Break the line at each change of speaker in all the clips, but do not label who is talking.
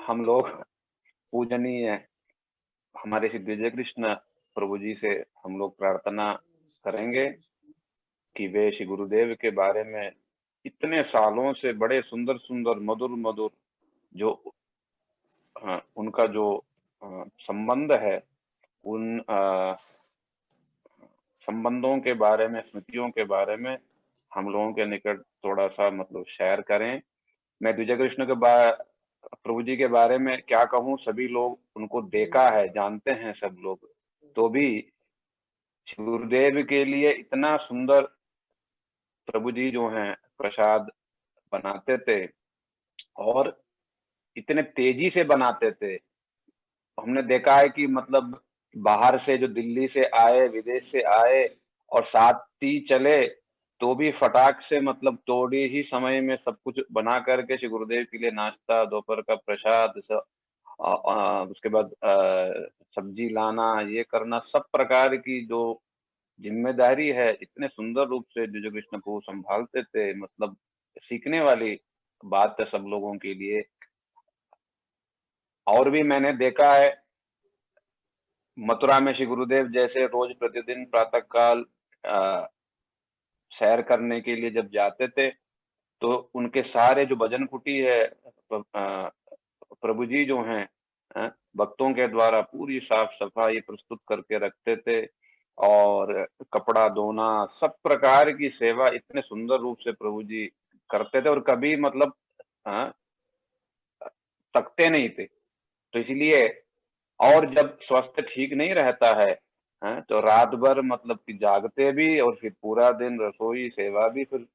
हम लोग पूजनीय हमारे श्री विजय कृष्ण प्रभु जी से हम लोग प्रार्थना करेंगे कि वे श्री गुरुदेव के बारे में इतने सालों से बड़े सुंदर सुंदर मधुर मधुर जो उनका जो संबंध है, उन संबंधों के बारे में, स्मृतियों के बारे में हम लोगों के निकट थोड़ा सा मतलब शेयर करें। मैं विजय कृष्ण के प्रभु जी के बारे में क्या कहूँ, सभी लोग उनको देखा है, जानते हैं सब लोग, तो भी गुरुदेव के लिए इतना सुंदर प्रभु जी जो हैं प्रसाद बनाते थे और इतने तेजी से बनाते थे। हमने देखा है कि मतलब बाहर से जो दिल्ली से आए, विदेश से आए और साथ ही चले तो भी फटाक से मतलब थोड़ी ही समय में सब कुछ बना करके श्री गुरुदेव के लिए नाश्ता, दोपहर का प्रसाद, उसके बाद सब्जी लाना, ये करना, सब प्रकार की जो जिम्मेदारी है इतने सुंदर रूप से जो कृष्ण को संभालते थे। मतलब सीखने वाली बात है सब लोगों के लिए। और भी मैंने देखा है मथुरा में श्री गुरुदेव जैसे रोज प्रतिदिन प्रातः काल सैर करने के लिए जब जाते थे तो उनके सारे जो भजन कुटी है प्रभु जी जो हैं भक्तों के द्वारा पूरी साफ सफाई प्रस्तुत करके रखते थे और कपड़ा धोना, सब प्रकार की सेवा इतने सुंदर रूप से प्रभु जी करते थे और कभी मतलब थकते नहीं थे। तो इसलिए और जब स्वास्थ्य ठीक नहीं रहता है, तो रात भर मतलब कि जागते भी और फिर पूरा दिन रसोई सेवा भी फिर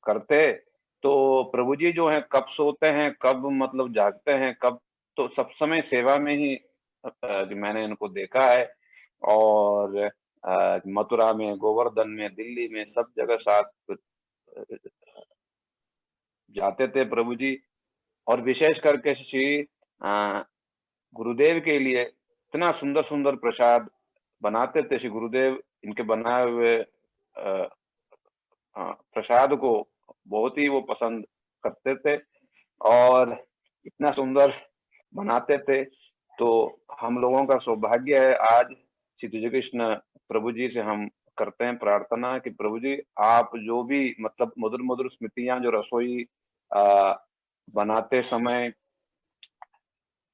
करते। तो प्रभु जी जो है कब सोते हैं, कब मतलब जागते हैं, कब, तो सब समय सेवा में ही मैंने इनको देखा है। और मथुरा में, गोवर्धन में, दिल्ली में, सब जगह साथ जाते थे प्रभु जी। और विशेष करके श्री गुरुदेव के लिए इतना सुंदर सुंदर प्रसाद बनाते थे श्री गुरुदेव। इनके बनाए हुए प्रसाद को बहुत ही वो पसंद करते थे और इतना सुंदर बनाते थे। तो हम लोगों का सौभाग्य है, आज श्री विजय कृष्ण प्रभु जी से हम करते हैं प्रार्थना कि प्रभु जी आप जो भी मतलब मधुर मधुर स्मृतियां जो रसोई बनाते समय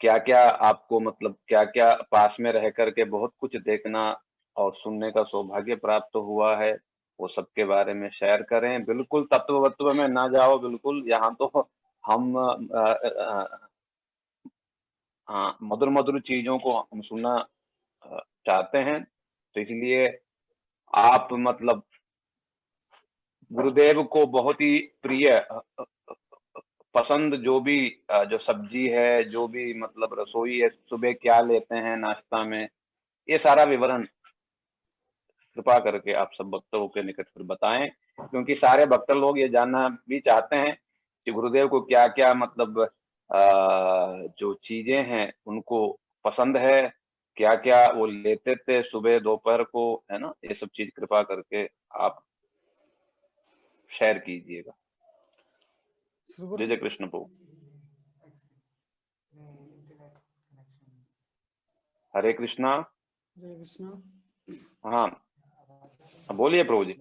क्या क्या आपको मतलब क्या क्या पास में रह करके बहुत कुछ देखना और सुनने का सौभाग्य प्राप्त हुआ है, वो सबके बारे में शेयर करें। बिल्कुल तत्व वत्व में ना जाओ, बिल्कुल यहाँ तो हम मधुर मधुर चीजों को हम सुनना चाहते हैं। तो इसलिए आप मतलब गुरुदेव को बहुत ही प्रिय पसंद जो भी जो सब्जी है, जो भी मतलब रसोई है, सुबह क्या लेते हैं नाश्ता में, ये सारा विवरण कृपा करके आप सब भक्तों के निकट फिर बताएं, क्योंकि सारे भक्त लोग ये जानना भी चाहते हैं कि गुरुदेव को क्या क्या मतलब जो चीजें हैं उनको पसंद है, क्या क्या वो लेते थे सुबह दोपहर को, है ना, ये सब चीज कृपा करके आप शेयर कीजिएगा। जय जय कृष्ण प्रभु। हरे कृष्णा।
हरे कृष्णा।
हाँ बोलिए प्रभु जी।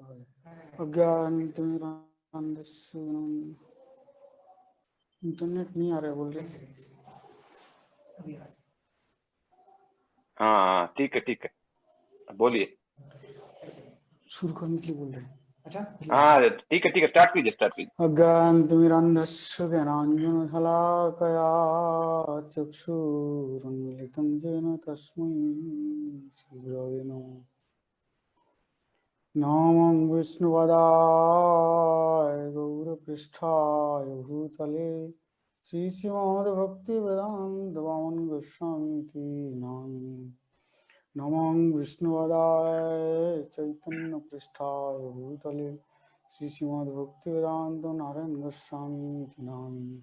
इंटरनेट नहीं आ रहा है बोल रहे।
हाँ ठीक है ठीक है, बोलिए।
शुरू करने के लिए बोल रहे हैं। अच्छा
हाँ ठीक है स्टार्ट कीजिए स्टार्ट कीजिए।
अज्ञानतिमिरन्धस्य ज्ञानाञ्जनशलाकया चक्षुरुन्मिलितं येन तस्मै श्रीगुरवे नमः। नमः विष्णुपदाय गौरपृष्ठाय भूतले श्रीश्रीमद्भक्तिवेदान्तवान् गोस्वामीति नामिने। नमः विष्णुपदाय चैतन्यपृष्ठाय भूतले श्रीश्रीमद्भक्तिवेदान्त नारायण गोस्वामीति नामिने।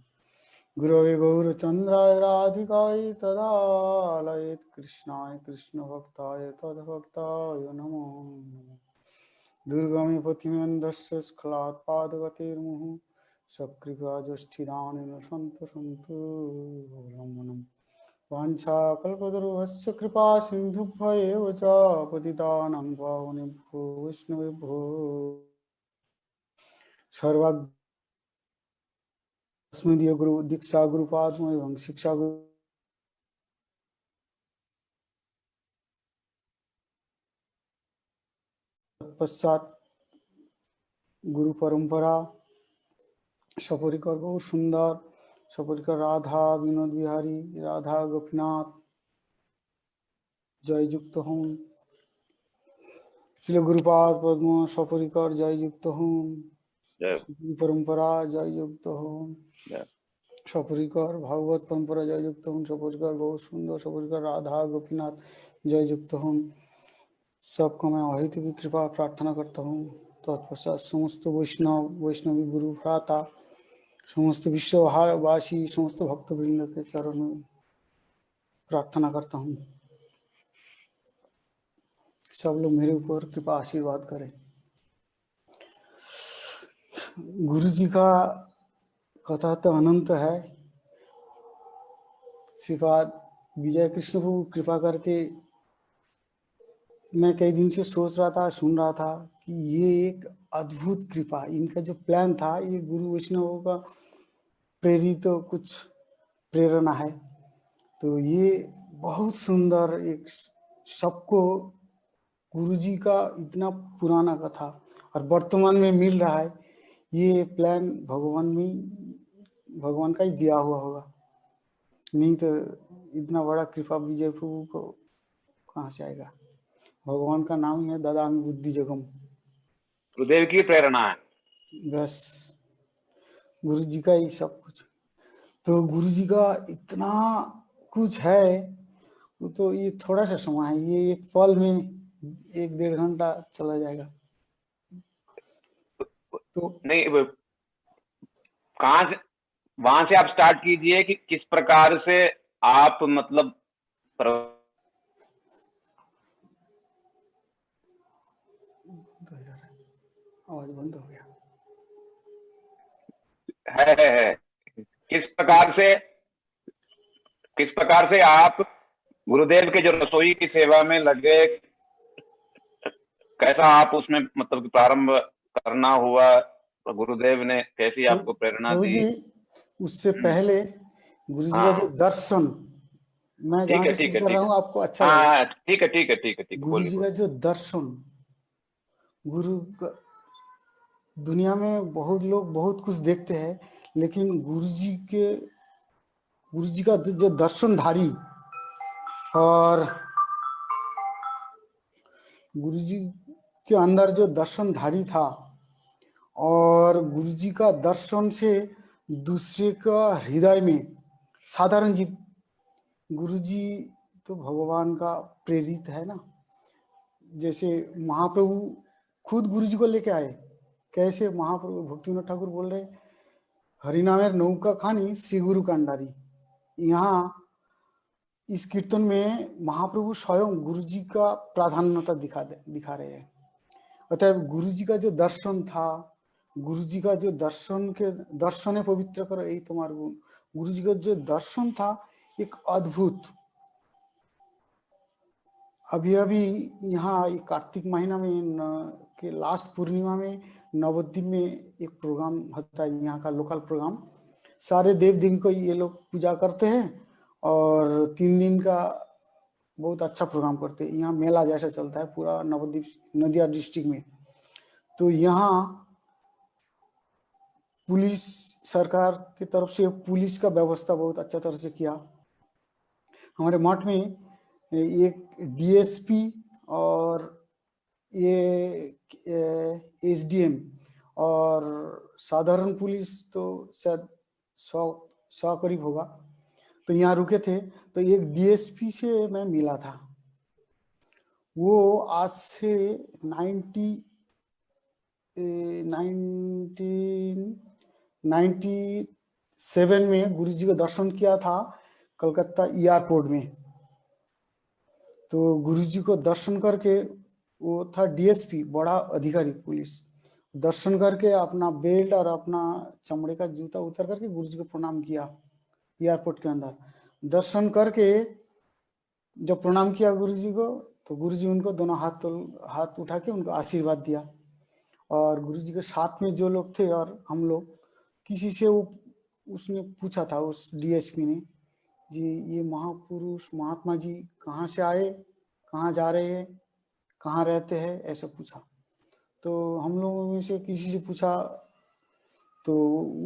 गुरवे गौरचन्द्राय राधिकाय तदालयेत् कृष्णाय कृष्णभक्ताय तद्भक्ताय नमो नमः। दुर्गमे पतिमेन्दस्य स्खलात् पादगतिर्मुहुः सकृपा ज्येष्ठिदानेन सन्तु सन्तु अवलम्बनम् वाञ्छाकल्पतरुभ्यश्च कृपा सिन्धुभ्य एव च पतितानां पावनेभ्यो वैष्णवेभ्यो सर्वास्मदीय गुरु दीक्षा गुरुपाद एवं शिक्षा गुरु पश्चात गुरु परंपरा सपरिकर बहुत सुंदर सपरिकर राधा विनोद बिहारी राधा गोपीनाथ जय युक्त हूँ श्री गुरुपाद पद्म सपरिकर जय युक्त हूँ गुरु परंपरा जय युक्त हूँ सपरिकर भागवत परंपरा जय युक्त हूँ सपरिकर बहुत सुंदर सपरिकर राधा गोपीनाथ जय युक्त हूँ सबको मैं अहित की कृपा प्रार्थना करता हूँ। तत्पश्चात समस्त वैष्णव वैष्णवी गुरु भ्राता समस्त विश्ववासी समस्त भक्तवृंद के चरण में प्रार्थना करता हूँ सब लोग मेरे ऊपर कृपा आशीर्वाद करें। गुरु जी का कथा तो अनंत है। श्रीपाद विजय कृष्ण को कृपा करके मैं कई दिन से सोच रहा था सुन रहा था कि ये एक अद्भुत कृपा इनका जो प्लान था ये गुरु वैष्णवों का प्रेरित तो कुछ प्रेरणा है तो ये बहुत सुंदर एक सबको गुरुजी का इतना पुराना कथा और वर्तमान में मिल रहा है ये प्लान भगवान का ही दिया हुआ होगा नहीं तो इतना बड़ा कृपा विजय प्रभु को कहाँ से आएगा। भगवान का नाम ही है ददामि बुद्धि जगम
गुरुदेव की प्रेरणा है
बस गुरु जी का ही सब कुछ तो गुरु जी का इतना कुछ है वो तो ये थोड़ा सा समय है ये एक पल में 1-1.5 घंटा चला जाएगा तो
नहीं कहाँ से वहां से आप स्टार्ट कीजिए कि किस प्रकार से आप मतलब
आवाज बंद हो गया
है किस प्रकार से आप गुरुदेव के जो रसोई की सेवा में लगे कैसा आप उसमें मतलब कि प्रारंभ करना हुआ गुरुदेव ने कैसी आपको प्रेरणा दी
उससे पहले गुरु जी का जो दर्शन मैं जहाँ से शुरू कर रहा हूँ आपको अच्छा लगेगा।
ठीक है
गुरु जी का जो दर्शन गुरु दुनिया में बहुत लोग बहुत कुछ देखते हैं लेकिन गुरु जी का जो दर्शनधारी और गुरु जी के अंदर जो दर्शनधारी था और गुरु जी का दर्शन से दूसरे का हृदय में साधारण जीव गुरु जी तो भगवान का प्रेरित है ना जैसे महाप्रभु खुद गुरु जी को लेके आए कैसे महाप्रभु भक्तिविनोद ठाकुर बोल रहे हरिनामेर नौका खानी श्री गुरु कांडारी यहाँ इस कीर्तन में महाप्रभु स्वयं गुरु जी का प्राधान्यता दिखा रहे हैं अतः गुरु जी का जो दर्शन था गुरु जी का जो दर्शन पवित्र करो यही तुम्हार गुण गुरु जी का जो दर्शन था एक अद्भुत अभी यहाँ कार्तिक महीना में के लास्ट पूर्णिमा में नवद्वीप में एक प्रोग्राम होता है यहाँ का लोकल प्रोग्राम सारे देव देवी को ये लोग पूजा करते हैं और 3 दिन का बहुत अच्छा प्रोग्राम करते हैं यहाँ मेला जैसा चलता है पूरा नवद्वीप नदिया डिस्ट्रिक्ट में तो यहाँ पुलिस सरकार की तरफ से पुलिस का व्यवस्था बहुत अच्छा तरह से किया हमारे मठ में एक डीएसपी और ये एसडीएम और साधारण पुलिस तो शायद 100 करीब होगा तो यहाँ रुके थे तो एक डीएसपी से मैं मिला था वो आज से 1997 में गुरु जी का दर्शन किया था कलकत्ता एयरपोर्ट में तो गुरु जी को दर्शन करके वो था डीएसपी, बड़ा अधिकारी पुलिस। दर्शन करके अपना बेल्ट और अपना चमड़े का जूता उतर करके गुरुजी को प्रणाम किया एयरपोर्ट के अंदर। दर्शन करके जब प्रणाम किया गुरुजी को, तो गुरुजी उनको दोनों हाथ उठा के उनको आशीर्वाद दिया। और गुरुजी के साथ में जो लोग थे और हम लोग, किसी से उसने पूछा था, उस डीएसपी ने, जी ये महापुरुष महात्मा जी कहाँ से आए, कहाँ जा रहे हैं, कहाँ रहते हैं, ऐसा पूछा। तो हम लोगों में से किसी से पूछा तो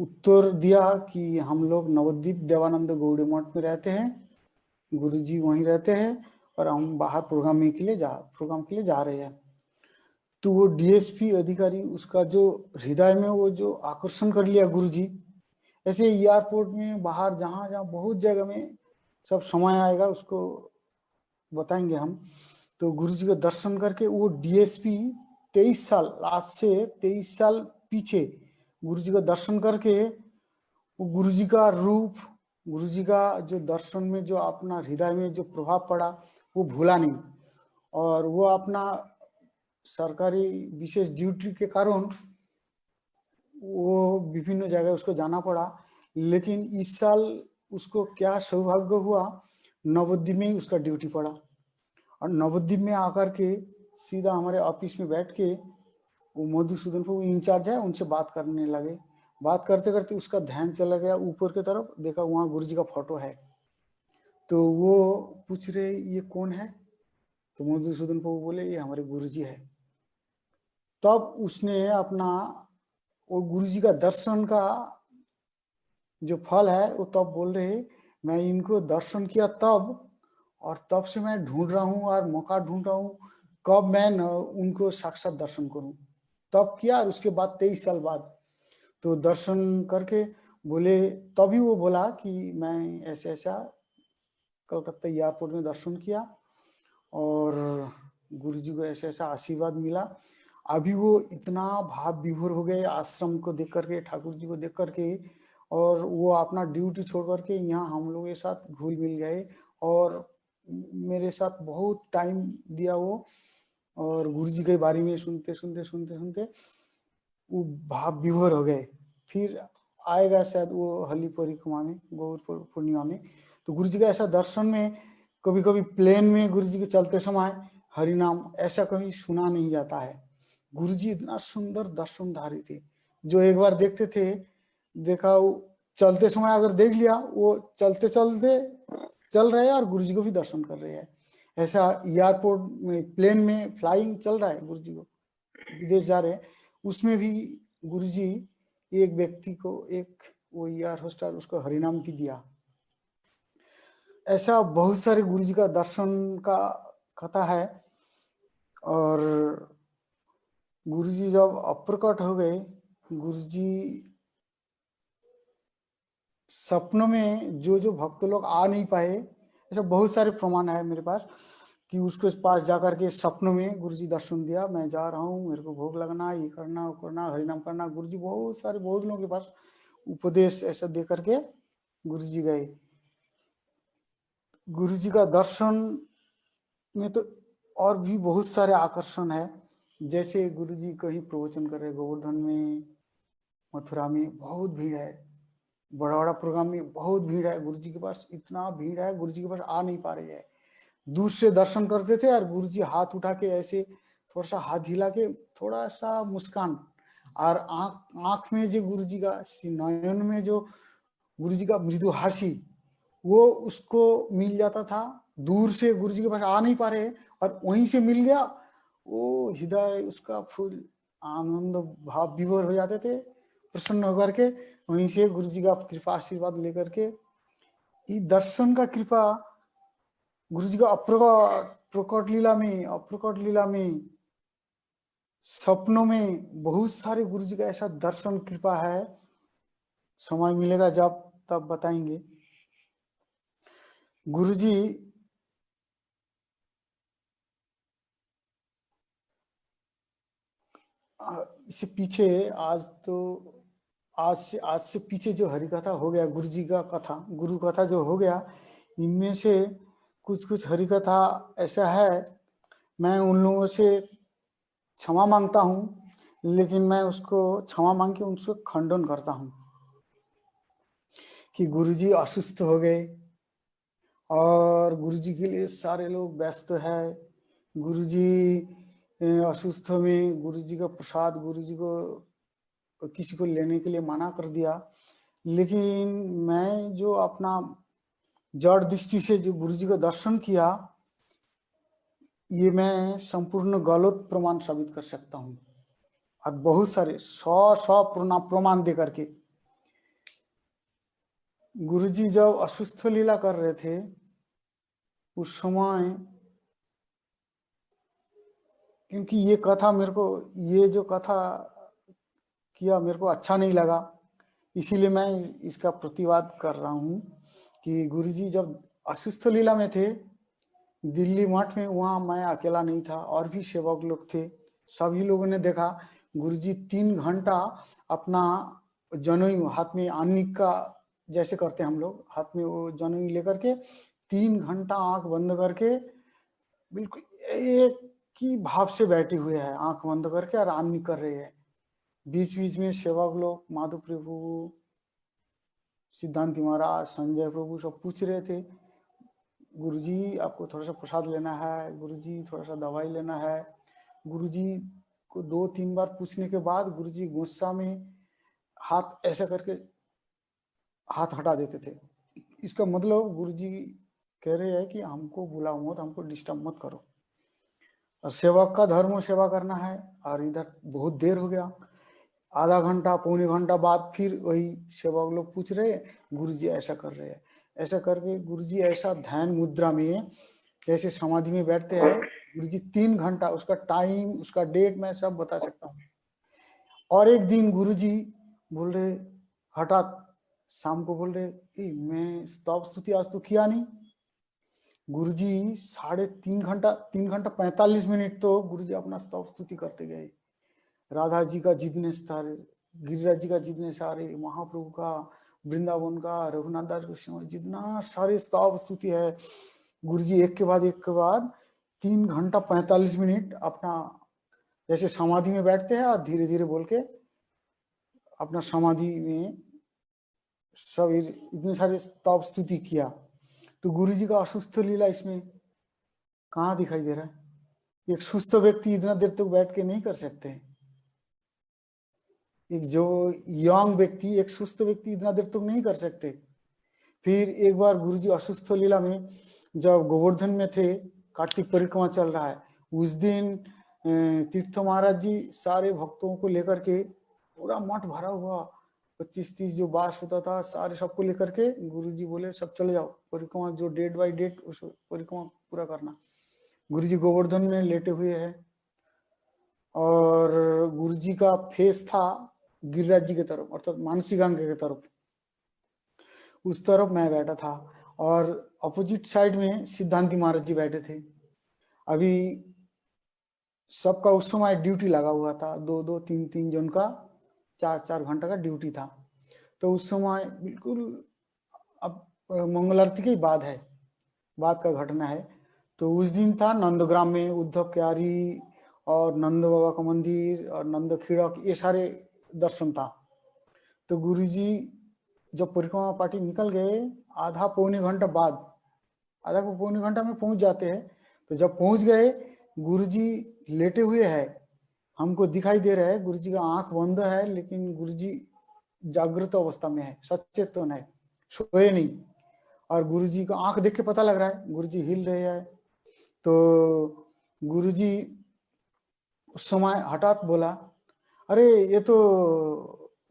उत्तर दिया कि हम लोग नवद्वीप देवानंद गौड़ी मठ में रहते हैं, गुरुजी वहीं रहते हैं और हम बाहर प्रोग्राम के लिए जा रहे हैं। तो वो डीएसपी अधिकारी, उसका जो हृदय में वो जो आकर्षण कर लिया गुरुजी, ऐसे एयरपोर्ट में बाहर जहाँ जहाँ बहुत जगह में सब समय आएगा उसको बताएंगे हम। तो गुरुजी का दर्शन करके वो डीएसपी 23 साल, आज से 23 साल पीछे गुरुजी का दर्शन करके वो गुरुजी का रूप, गुरुजी का जो दर्शन में जो अपना हृदय में जो प्रभाव पड़ा वो भूला नहीं। और वो अपना सरकारी विशेष ड्यूटी के कारण वो विभिन्न जगह उसको जाना पड़ा, लेकिन इस साल उसको क्या सौभाग्य हुआ, नवद्वीप में ही उसका ड्यूटी पड़ा। और नवद्वीप में आकर के सीधा हमारे ऑफिस में बैठ के वो मधुसूदन को इंचार्ज है, उनसे बात करने लगे। बात करते करते उसका ध्यान चला गया ऊपर की तरफ, देखा वहाँ गुरुजी का फोटो है। तो वो पूछ रहे ये कौन है, तो मधुसूदन को बोले ये हमारे गुरुजी है। तब उसने अपना वो गुरुजी का दर्शन का जो फल है वो तब बोल रहे, मैं इनको दर्शन किया तब, और तब से मैं ढूंढ रहा हूँ और मौका ढूंढ रहा हूँ कब मैं उनको साक्षात दर्शन करूं। तब किया, और उसके बाद 23 साल बाद तो दर्शन करके बोले, तभी वो बोला कि मैं ऐसा ऐसा कलकत्ता एयरपोर्ट में दर्शन किया और गुरुजी को ऐसा ऐसा आशीर्वाद मिला। अभी वो इतना भाव विभोर हो गए आश्रम को देख करके, ठाकुर जी को देख करके, और वो अपना ड्यूटी छोड़ करके यहाँ हम लोगों के साथ घुल मिल गए और मेरे साथ बहुत टाइम दिया वो। और गुरुजी के बारे में सुनते सुनते सुनते सुनते वो भाव विभोर हो गए। फिर आएगा शायद वो हली परिक्रमा में, गौर पूर्णिमा में, तो गुरुजी का ऐसा दर्शन में कभी कभी प्लेन में गुरुजी के चलते समय हरि नाम ऐसा कभी सुना नहीं जाता है। गुरुजी इतना सुंदर दर्शनधारी थे, जो एक बार देखते थे, देखा वो चलते समय अगर देख लिया, वो चलते चलते चल रहे हैं और गुरुजी को भी दर्शन कर रहे हैं। ऐसा एयरपोर्ट में प्लेन में फ्लाइंग चल रहा है, गुरुजी को विदेश जा रहे हैं, उसमें भी गुरुजी एक व्यक्ति को, एक वो एयर होस्टर उसको हरिनाम की दिया। ऐसा बहुत सारे गुरुजी का दर्शन का कथा है। और गुरुजी जब अप्रकट हो गए, गुरुजी सपनों में जो जो भक्त लोग आ नहीं पाए, ऐसा बहुत सारे प्रमाण है मेरे पास कि उसके पास जाकर के सपनों में गुरुजी दर्शन दिया, मैं जा रहा हूँ, मेरे को भोग लगना, ये करना, वो करना, हरिनाम करना। गुरुजी बहुत लोगों के पास उपदेश ऐसा दे करके गुरुजी गए। गुरुजी का दर्शन में तो और भी बहुत सारे आकर्षण है, जैसे गुरुजी कहीं प्रवचन कर रहे, गोवर्धन में, मथुरा में बहुत भीड़ है, बड़ा बड़ा प्रोग्राम में बहुत भीड़ है, गुरुजी के पास इतना भीड़ है, गुरुजी के पास आ नहीं पा रही है। दूर से दर्शन करते थे और गुरुजी हाथ उठा के ऐसे थोड़ा सा हाथ हिला के थोड़ा सा मुस्कान, और आंख में जो गुरुजी का, नयन में जो गुरुजी का मृदु हासी, वो उसको मिल जाता था। दूर से गुरुजी के पास आ नहीं पा रहे और वहीं से मिल गया, वो हृदय उसका फुल आनंद भाव विभोर हो जाते थे, प्रसन्न होकर के वहीं से गुरुजी का कृपा आशीर्वाद लेकर के। ये दर्शन का कृपा गुरुजी का प्रकट लीला में सपनों में बहुत सारे गुरुजी का ऐसा दर्शन कृपा है, समय मिलेगा जब तब बताएंगे। गुरुजी इससे पीछे आज से पीछे जो हरि कथा हो गया, गुरुजी का कथा, गुरु कथा जो हो गया, इनमें से कुछ कुछ हरि कथा ऐसा है, मैं उन लोगों से क्षमा मांगता हूँ, लेकिन मैं उसको क्षमा मांग के उसको खंडन करता हूँ कि गुरुजी असुस्थ हो गए और गुरुजी के लिए सारे लोग व्यस्त है। गुरुजी असुस्थ में गुरुजी का प्रसाद गुरुजी को किसी को लेने के लिए मना कर दिया, लेकिन मैं जो अपना जड़ दृष्टि से जो गुरुजी का दर्शन किया, ये मैं संपूर्ण गलत प्रमाण साबित कर सकता हूँ और बहुत सारे 100 प्रमाण दे करके। गुरुजी जब असुस्थ लीला कर रहे थे उस समय, क्योंकि ये कथा मेरे को, ये जो कथा किया मेरे को अच्छा नहीं लगा, इसीलिए मैं इसका प्रतिवाद कर रहा हूँ कि गुरुजी जब असुस्थ लीला में थे दिल्ली मठ में, वहाँ मैं अकेला नहीं था और भी सेवक लोग थे। सभी लोगों ने देखा गुरुजी 3 घंटा अपना जनेऊ हाथ में आनिक का जैसे करते हम लोग, हाथ में वो जनेऊ लेकर के 3 घंटा आंख बंद करके बिल्कुल एक ही भाव से बैठे हुए हैं, आंख बंद करके और आनिक कर रहे हैं। बीच बीच में सेवक लोग माधव प्रभु, सिद्धांत महाराज, संजय प्रभु सब पूछ रहे थे, गुरुजी आपको थोड़ा सा प्रसाद लेना है, गुरुजी थोड़ा सा दवाई लेना है। गुरुजी को 2-3 बार पूछने के बाद गुरुजी गुस्सा में हाथ ऐसा करके हाथ हटा देते थे। इसका मतलब गुरुजी कह रहे हैं कि हमको बुलाओ मत, हमको डिस्टर्ब मत करो, और सेवक का धर्म सेवा करना है। और इधर बहुत देर हो गया, आधा घंटा पौने घंटा बाद फिर वही सेवक लोग पूछ रहे गुरुजी ऐसा कर रहे हैं। ऐसा करके गुरुजी ऐसा ध्यान मुद्रा में जैसे समाधि में बैठते हैं, गुरुजी 3 घंटा, उसका टाइम उसका डेट मैं सब बता सकता हूँ। और एक दिन गुरुजी बोल रहे, हठात शाम को बोल रहे, मैं स्तव स्तुति आज तो किया नहीं। गुरुजी 3.5 घंटा 45 मिनट तो गुरुजी अपना स्तव स्तुति करते गए। राधा जी का जितने सारे, गिरिराज जी का जितने सारे, महाप्रभु का, वृंदावन का, रघुनाथ दास गोस्वामी, जितना सारे स्तव स्तुति है, गुरुजी एक के बाद 3 घंटा 45 मिनट अपना जैसे समाधि में बैठते हैं और धीरे धीरे बोल के अपना समाधि में सब इतने सारे स्तव स्तुति किया। तो गुरुजी का असुस्थ लीला इसमें कहाँ दिखाई दे रहा है? एक सुस्थ व्यक्ति इतना देर तक बैठ के नहीं कर सकते। एक जो यंग व्यक्ति, एक सुस्थ व्यक्ति इतना देर तक नहीं कर सकते। फिर एक बार गुरुजी असुस्थ लीला में जब गोवर्धन में थे, कार्तिक परिक्रमा चल रहा है, उस दिन तीर्थ महाराज जी सारे भक्तों को लेकर के, पूरा मठ भरा हुआ 25-30 जो बास होता था, सारे सबको लेकर के गुरुजी बोले सब चले जाओ, परिक्रमा जो डेट बाय डेट उस परिक्रमा पूरा करना। गुरुजी गोवर्धन में लेटे हुए हैं और गुरुजी का फेस था गिरिराज जी की तरफ, अर्थात मानसी गंगा की तरफ, उस तरफ मैं बैठा था और अपोजिट साइड में सिद्धांति महाराज जी बैठे थे। अभी सबका उस समय ड्यूटी लगा हुआ था, 2-2 3-3 जन का 4-4 घंटा का ड्यूटी था। तो उस समय बिल्कुल, अब मंगल आरती की बात है, बात का घटना है। तो उस दिन था नंदग्राम में उद्धव क्यारी और नंद बाबा का मंदिर और नंद खीड़क, ये सारे दर्शन था। तो गुरुजी जब परिक्रमा पार्टी निकल गए, आधा पौने घंटा बाद, आधा पौने घंटा में पहुंच जाते हैं। तो जब पहुंच गए, गुरुजी लेटे हुए हैं, हमको दिखाई दे रहा है गुरुजी का आंख बंद है, लेकिन गुरुजी जागृत अवस्था में है, सचेतन है, सोए नहीं। और गुरुजी का आंख देख के पता लग रहा है गुरुजी हिल रहे हैं। तो गुरुजी उस समय हठात बोला, अरे ये तो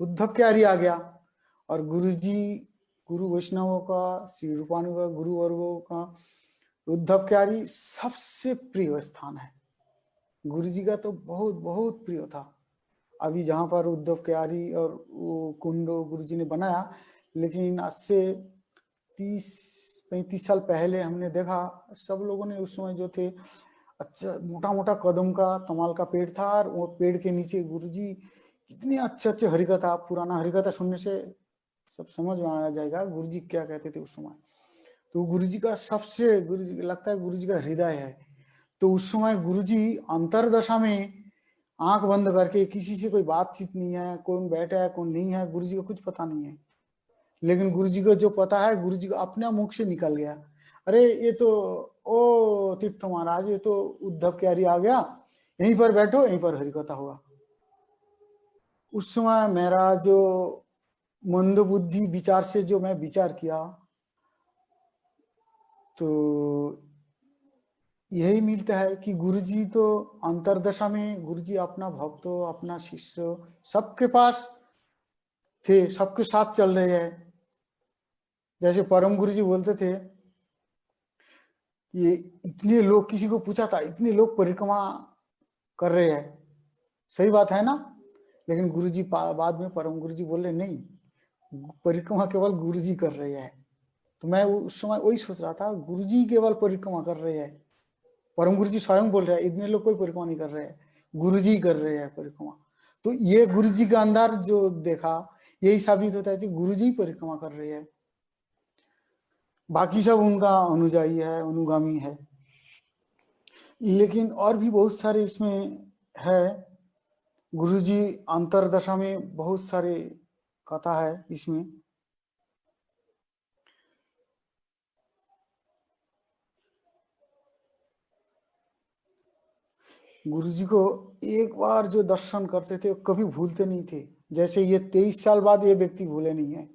उद्धव क्यारी आ गया। और गुरुजी, गुरु वैष्णवों का, श्री रूपानु का, गुरु वर्गों का उद्धव क्यारी सबसे प्रिय स्थान है। गुरुजी का तो बहुत बहुत प्रिय था। अभी जहाँ पर उद्धव क्यारी और वो कुंडो गुरुजी ने बनाया, लेकिन आज से 30-35 साल पहले हमने देखा, सब लोगों ने उस समय जो थे, अच्छा मोटा मोटा कदम का तमाल का पेड़ था, और वो पेड़ के नीचे गुरुजी कितने अच्छे अच्छे हरिकथा, पुराना हरिकथा सुनने से सब समझ में आ जाएगा गुरुजी क्या कहते थे उस समय। तो गुरुजी का सबसे, गुरुजी लगता है गुरुजी का हृदय है। तो उस समय गुरुजी अंतरदशा में आंख बंद करके, किसी से कोई बातचीत नहीं है, कौन बैठा है कौन नहीं है, गुरु जी को कुछ पता नहीं है। लेकिन गुरु जी को जो पता है, गुरु जी को अपने मुख से निकल गया, अरे ये तो ओ तीर्थ महाराज, ये तो उद्धव क्यारी आ गया, यहीं पर बैठो, यहीं पर हरिकथा होगा। उस समय मेरा जो मंदबुद्धि विचार से जो मैं विचार किया, तो यही मिलता है कि गुरुजी तो अंतरदशा में, गुरुजी अपना भक्तों, अपना शिष्य सबके पास थे, सबके साथ चल रहे हैं। जैसे परम गुरुजी बोलते थे, ये इतने लोग, किसी को पूछा था, इतने लोग परिक्रमा कर रहे हैं, सही बात है ना? लेकिन गुरुजी बाद में परम गुरुजी बोले नहीं, परिक्रमा केवल गुरुजी कर रहे हैं। तो मैं उस समय वही सोच रहा था, गुरुजी केवल परिक्रमा कर रहे हैं, परम गुरुजी स्वयं बोल रहे हैं इतने लोग कोई परिक्रमा नहीं कर रहे हैं, गुरुजी कर रहे हैं परिक्रमा। तो ये गुरुजी का अंदर जो देखा, यही साबित होता है कि गुरुजी परिक्रमा कर रहे हैं, बाकी सब उनका अनुयायी है, अनुगामी है। लेकिन और भी बहुत सारे इसमें है, गुरुजी अंतरदशा में बहुत सारे कथा है इसमें। गुरुजी को एक बार जो दर्शन करते थे कभी भूलते नहीं थे, जैसे ये 23 साल बाद ये व्यक्ति भूले नहीं है।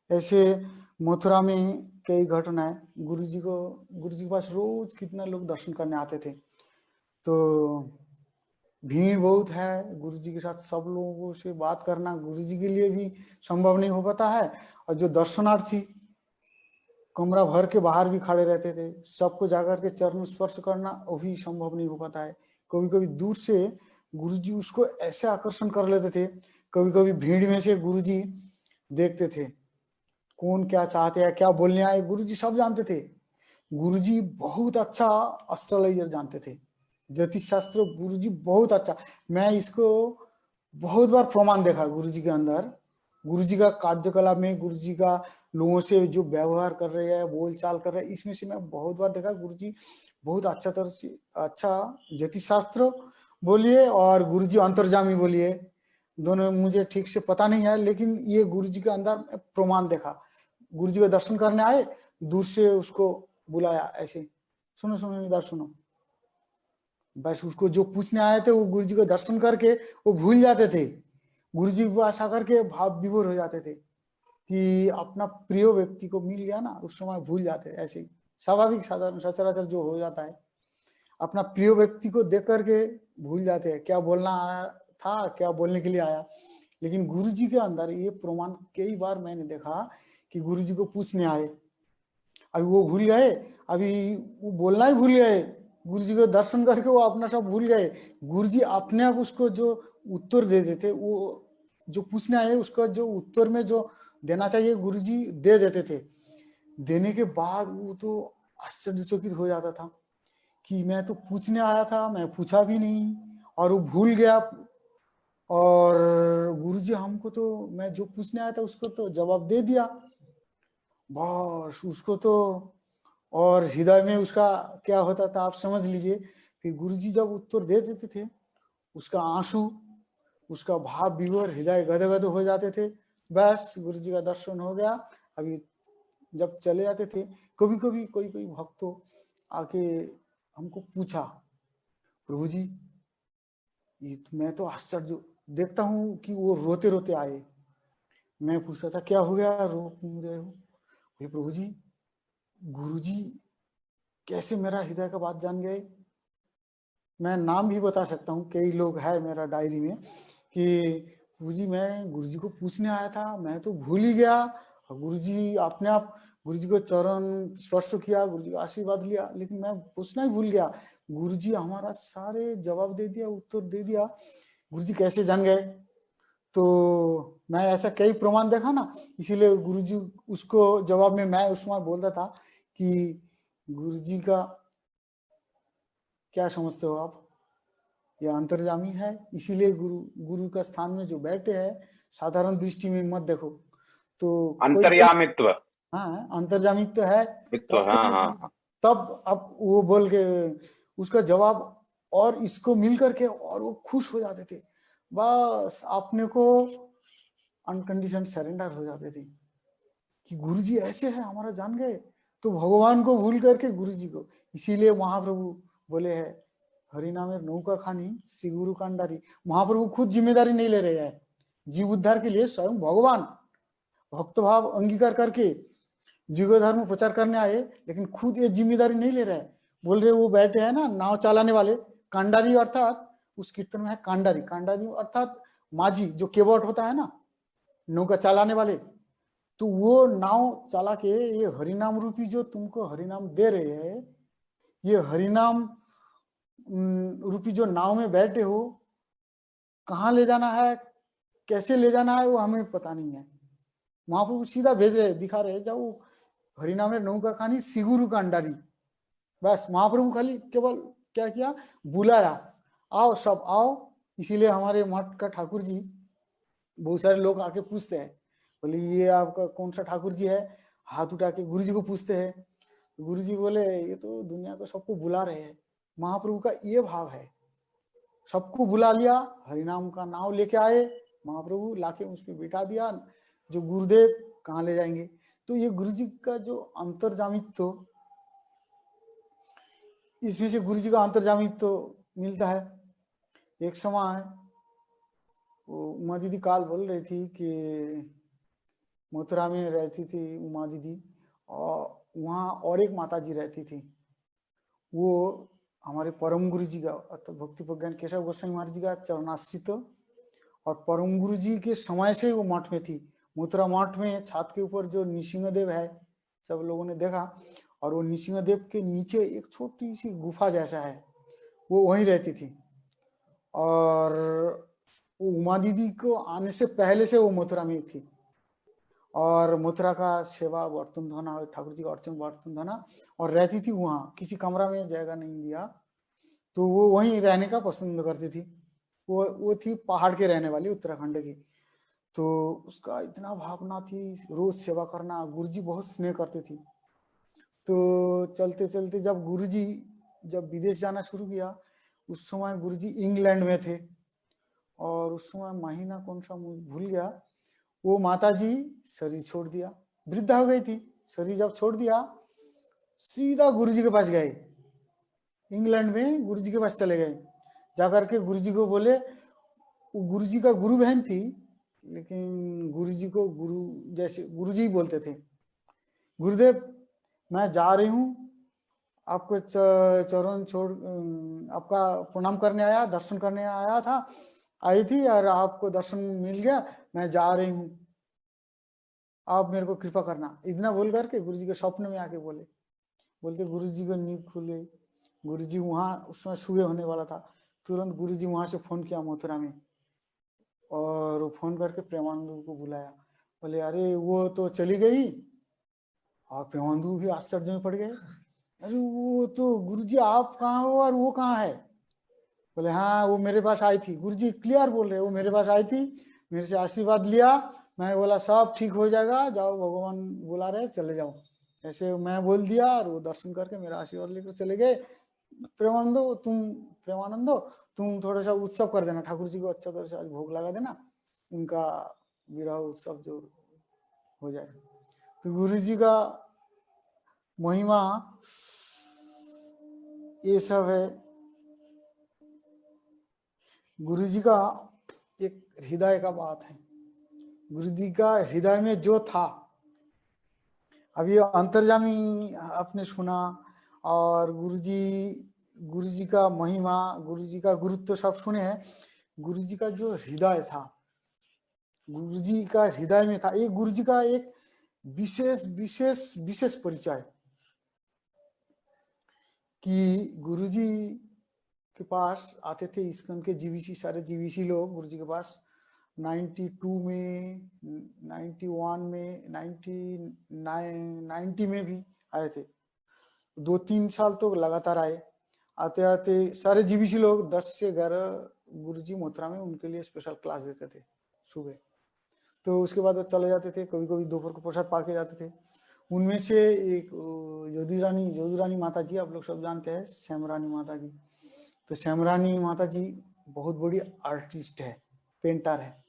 ऐसे मथुरा में कई घटनाएं, गुरुजी के पास रोज कितना लोग दर्शन करने आते थे। तो भीड़ बहुत है, गुरुजी के साथ सब लोगों से बात करना गुरुजी के लिए भी संभव नहीं हो पाता है, और जो दर्शनार्थी कमरा भर के बाहर भी खड़े रहते थे, सबको जाकर के चरण स्पर्श करना वो भी संभव नहीं हो पाता है। कभी कभी दूर से गुरुजी उसको ऐसे आकर्षण कर लेते थे, कभी कभी भीड़ में से गुरुजी देखते थे कौन क्या चाहते हैं, क्या बोलने आए, गुरुजी सब जानते थे। गुरुजी बहुत अच्छा एस्ट्रोलॉजर जानते थे, ज्योतिष शास्त्र गुरुजी बहुत अच्छा। मैं इसको बहुत बार प्रमाण देखा गुरुजी के अंदर, गुरुजी का कार्यकलाप में, गुरुजी का लोगों से जो व्यवहार कर रहे हैं, बोल चाल कर रहे हैं, इसमें से मैं बहुत बार देखा गुरुजी बहुत अच्छा तरह से, अच्छा ज्योतिष शास्त्र बोलिए और गुरुजी अंतर्जामी बोलिए, दोनों मुझे ठीक से पता नहीं है, लेकिन ये गुरुजी के अंदर प्रमाण देखा। गुरुजी का दर्शन करने आए, दूर से उसको बुलाया ऐसे, सुनो सुनो इधर सुनो, बस उसको जो पूछने आए थे वो गुरुजी को दर्शन करके वो भूल जाते थे, गुरुजी के पास आकर के भाव विभोर हो जाते थे कि अपना प्रिय व्यक्ति को मिल गया ना, उस समय भूल जाते, ऐसे ही स्वाभाविक साधारण सचराचर जो हो जाता है, अपना प्रिय व्यक्ति को देख करके भूल जाते हैं क्या बोलना आया था, क्या बोलने के लिए आया। लेकिन गुरुजी के अंदर ये प्रमाण कई बार मैंने देखा कि गुरुजी को पूछने आए, अभी वो भूल गए, अभी वो बोलना ही भूल गए, गुरुजी को दर्शन करके वो अपना सब भूल गए, गुरुजी अपने आप उसको जो उत्तर दे देते, वो जो पूछने आए उसका जो उत्तर में जो देना चाहिए गुरुजी दे देते थे। देने के बाद वो तो आश्चर्यचकित हो जाता था कि मैं तो पूछने आया था, मैं पूछा भी नहीं और वो भूल गया, और गुरुजी हमको तो, मैं जो पूछने आया था उसको तो जवाब दे दिया, बस उसको तो, और हृदय में उसका क्या होता था आप समझ लीजिए। फिर गुरुजी जब उत्तर दे देते थे, उसका आंसू, उसका भाव विभोर, हृदय गदगद हो जाते थे, बस गुरुजी का दर्शन हो गया। अभी जब चले जाते थे, कभी कभी कोई कोई भक्तों आके हमको पूछा, प्रभु जी ये तो, मैं तो आश्चर्य देखता हूँ कि वो रोते रोते आए। मैं पूछा था क्या हो गया, रो क्यों रहे हो? प्रभु जी, गुरु जी कैसे मेरा हृदय का बात जान गए। मैं नाम भी बता सकता हूँ, कई लोग है मेरा डायरी में, कि गुरुजी मैं गुरुजी को पूछने आया था, मैं तो भूल ही गया, गुरुजी अपने आप गुरुजी को चरण स्पर्श किया, गुरुजी का आशीर्वाद लिया, लेकिन मैं पूछना ही भूल गया। गुरुजी हमारा सारे जवाब दे दिया, उत्तर दे दिया, गुरुजी कैसे जान गए? तो मैं ऐसा कई प्रमाण देखा ना, इसीलिए गुरुजी उसको जवाब में मैं उस समय बोलता था कि गुरुजी का क्या समझते हो आप, यह अंतर्जामी है, इसीलिए गुरु का स्थान में जो बैठे हैं साधारण दृष्टि में मत देखो। तो
अंतर्यामित्व,
हाँ अंतर्जामित्व है,
मित्व,
तब
हाँ हाँ हाँ।
तब अब वो बोल के उसका जवाब और इसको मिल करके और वो खुश हो जाते थे, बस अपने को अनकंडीशन सरेंडर हो जाते थे कि गुरुजी ऐसे है, हमारा जान गए, तो भगवान को भूल करके गुरुजी को। इसीलिए महाप्रभु बोले हैं हरिनामेर नौका खानी श्री गुरु कांडारी। महाप्रभु खुद जिम्मेदारी नहीं ले रहे हैं, जीव उद्धार के लिए स्वयं भगवान भक्त भाव अंगीकार करके जीव धर्म प्रचार करने आए, लेकिन खुद ये जिम्मेदारी नहीं ले रहे हैं। बोल रहे वो बैठे हैं ना नाव चलाने वाले, कांडारी अर्थात उस कीर्तन में है कांडारी, कांडारी अर्थात माझी जो केवट होता है ना नौका चलाने वाले, तो वो नाव चला के ये हरिनाम रूपी जो तुमको हरिनाम दे रहे हैं, ये हरिनाम रूपी जो नाव में बैठे हो, कहाँ ले जाना है कैसे ले जाना है वो हमें पता नहीं है। महाप्रभु सीधा भेज रहे दिखा रहे जाओ हरिनामेर नौका खानी सिगुरु कांडारी। बस महाप्रभु खाली केवल क्या किया, बुलाया आओ सब आओ। इसीलिए हमारे मठ का ठाकुर जी, बहुत सारे लोग आके पूछते हैं, बोले ये आपका कौन सा ठाकुर जी है, हाथ उठा के गुरु जी को पूछते हैं। गुरु जी बोले ये तो दुनिया को सबको बुला रहे हैं। महाप्रभु का ये भाव है, सबको बुला लिया, हरिनाम का नाम लेके आए, महाप्रभु लाके उसमें बिठा दिया, जो गुरुदेव कहाँ ले जाएंगे। तो ये गुरु जी का जो अंतर्जामित्व, इसमें से गुरु जी का अंतर्जामित्व मिलता है। एक समय वो उमा दीदी काल बोल रही थी कि मथुरा में रहती थी उमा दीदी, और वहाँ और एक माता जी रहती थी, वो हमारे परम गुरु जी का अर्थात भक्ति प्रज्ञान केशव गोस्वामी महाराज जी का चरणाश्रित, और परम गुरु जी के समय से वो मठ में थी। मथुरा मठ में छत के ऊपर जो नृसिंहदेव है, सब लोगों ने देखा, और वो नृसिंहदेव के नीचे एक छोटी सी गुफा जैसा है, वो वहीं रहती थी। और वो उमा दीदी को आने से पहले से वो मथुरा में थी, और मथुरा का सेवा बर्तन धोना, ठाकुर जी का अर्चन बर्तन धोना, और रहती थी वहाँ, किसी कमरा में जगह नहीं दिया, तो वो वहीं रहने का पसंद करती थी। वो थी पहाड़ के रहने वाली, उत्तराखंड की। तो उसका इतना भावना थी रोज सेवा करना, गुरुजी बहुत स्नेह करते थी। तो चलते चलते जब गुरुजी जब विदेश जाना शुरू किया, उस समय गुरुजी इंग्लैंड में थे, और उस समय महीना कौन सा मुझे भूल गया, वो माता जी शरीर छोड़ दिया, वृद्धा हो गई थी, शरीर जब छोड़ दिया सीधा गुरुजी के पास गए, इंग्लैंड में गुरुजी के पास चले गए। जाकर के गुरुजी को बोले, वो गुरुजी का गुरु बहन थी, लेकिन गुरुजी को गुरु जैसे गुरुजी ही बोलते थे, गुरुदेव मैं जा रही हूँ, आपको चरण छोड़ आपका प्रणाम करने आया, दर्शन करने आया था, आई थी, और आपको दर्शन मिल गया, मैं जा रही हूँ, आप मेरे को कृपा करना। इतना बोल करके गुरुजी के स्वप्न में आके बोलते गुरुजी को नींद खुल गई। गुरुजी वहाँ उस समय सुबह होने वाला था, तुरंत गुरुजी वहाँ से फोन किया मथुरा में, और फोन करके प्रेमानंद को बुलाया। बोले अरे वो तो चली गई, और प्रेमानंद भी आश्चर्य में पड़ गए, अरे वो तो गुरुजी आप कहाँ हो और वो कहाँ है। बोले हाँ वो मेरे पास आई थी। गुरुजी क्लियर बोल रहे, वो मेरे पास आई थी, मेरे से आशीर्वाद लिया, मैं बोला सब ठीक हो जाएगा, जाओ भगवान बुला रहे चले जाओ, ऐसे मैं बोल दिया, और वो दर्शन करके मेरा आशीर्वाद लेकर चले गए। प्रेमानंदो तुम थोड़ा सा उत्सव कर देना, ठाकुर जी को अच्छा तरह से आज भोग लगा देना, उनका विरह उत्सव जो हो जाए। तो गुरु जी का महिमा ये सब है। गुरु जी का एक हृदय का बात है, गुरु जी का हृदय में जो था, अभी अंतर्जामी आपने सुना, और गुरु जी का महिमा, गुरु जी का गुरुत्व सब सुने हैं। गुरु जी का जो हृदय था, गुरु जी का हृदय में था, ये गुरु जी का एक विशेष विशेष विशेष परिचय, कि गुरु जी के पास आते थे इस्कॉन के जीवीसी, सारे जीवीसी लोग गुरु जी के पास 92 में, 91 में, 90 में भी आए थे। 2-3 साल तो लगातार आए, आते आते सारे जीवीसी लोग 10 से 11 गुरुजी मथुरा में उनके लिए स्पेशल क्लास देते थे सुबह। तो उसके बाद चले जाते थे, कभी कभी दोपहर को प्रसाद पा के जाते थे। उनमें से एक जोधी रानी माता जी, आप लोग सब जानते हैं, श्याम रानी माता जी, तो श्यामरानी माता जी बहुत बड़ी आर्टिस्ट है, पेंटर है।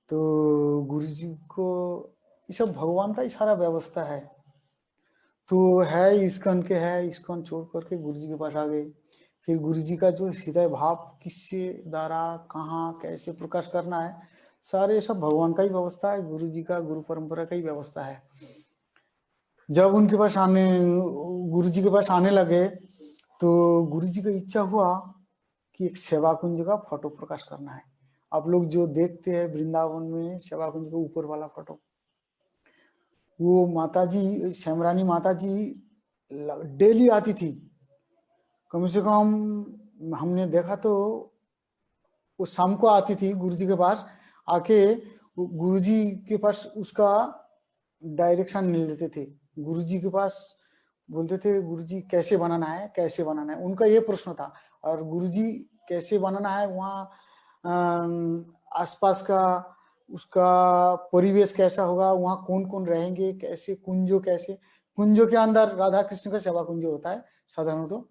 तो गुरु जी को ये सब भगवान का ही सारा व्यवस्था है। तो है इस्कन के, है इस्कन छोड़ करके गुरु जी के पास आ गए। फिर गुरु जी का जो हृदय भाव किससे द्वारा कहाँ कैसे प्रकाश करना है, सारे सब भगवान का ही व्यवस्था है, गुरु जी का गुरु परंपरा का ही व्यवस्था है। जब उनके पास आने, गुरु जी के पास आने लगे, तो गुरु जी को इच्छा हुआ कि एक सेवा कुंज का फोटो प्रकाश करना है। आप लोग जो देखते हैं वृंदावन में सेवा कुंज के ऊपर वाला फोटो, वो माता जी श्यामरानी माता जी डेली आती थी। कम से कम हमने देखा तो वो शाम को आती थी गुरु जी के पास, आके गुरु जी के पास उसका डायरेक्शन मिल लेते थे। गुरु जी के पास बोलते थे गुरु जी कैसे बनाना है, कैसे बनाना है, उनका ये प्रश्न था। और गुरु जी कैसे बनाना है, वहाँ आसपास का उसका परिवेश कैसा होगा, वहाँ कौन कौन रहेंगे, कैसे कुंजो, कैसे कुंजो के अंदर राधा कृष्ण का सेवा कुंज होता है साधारणतः।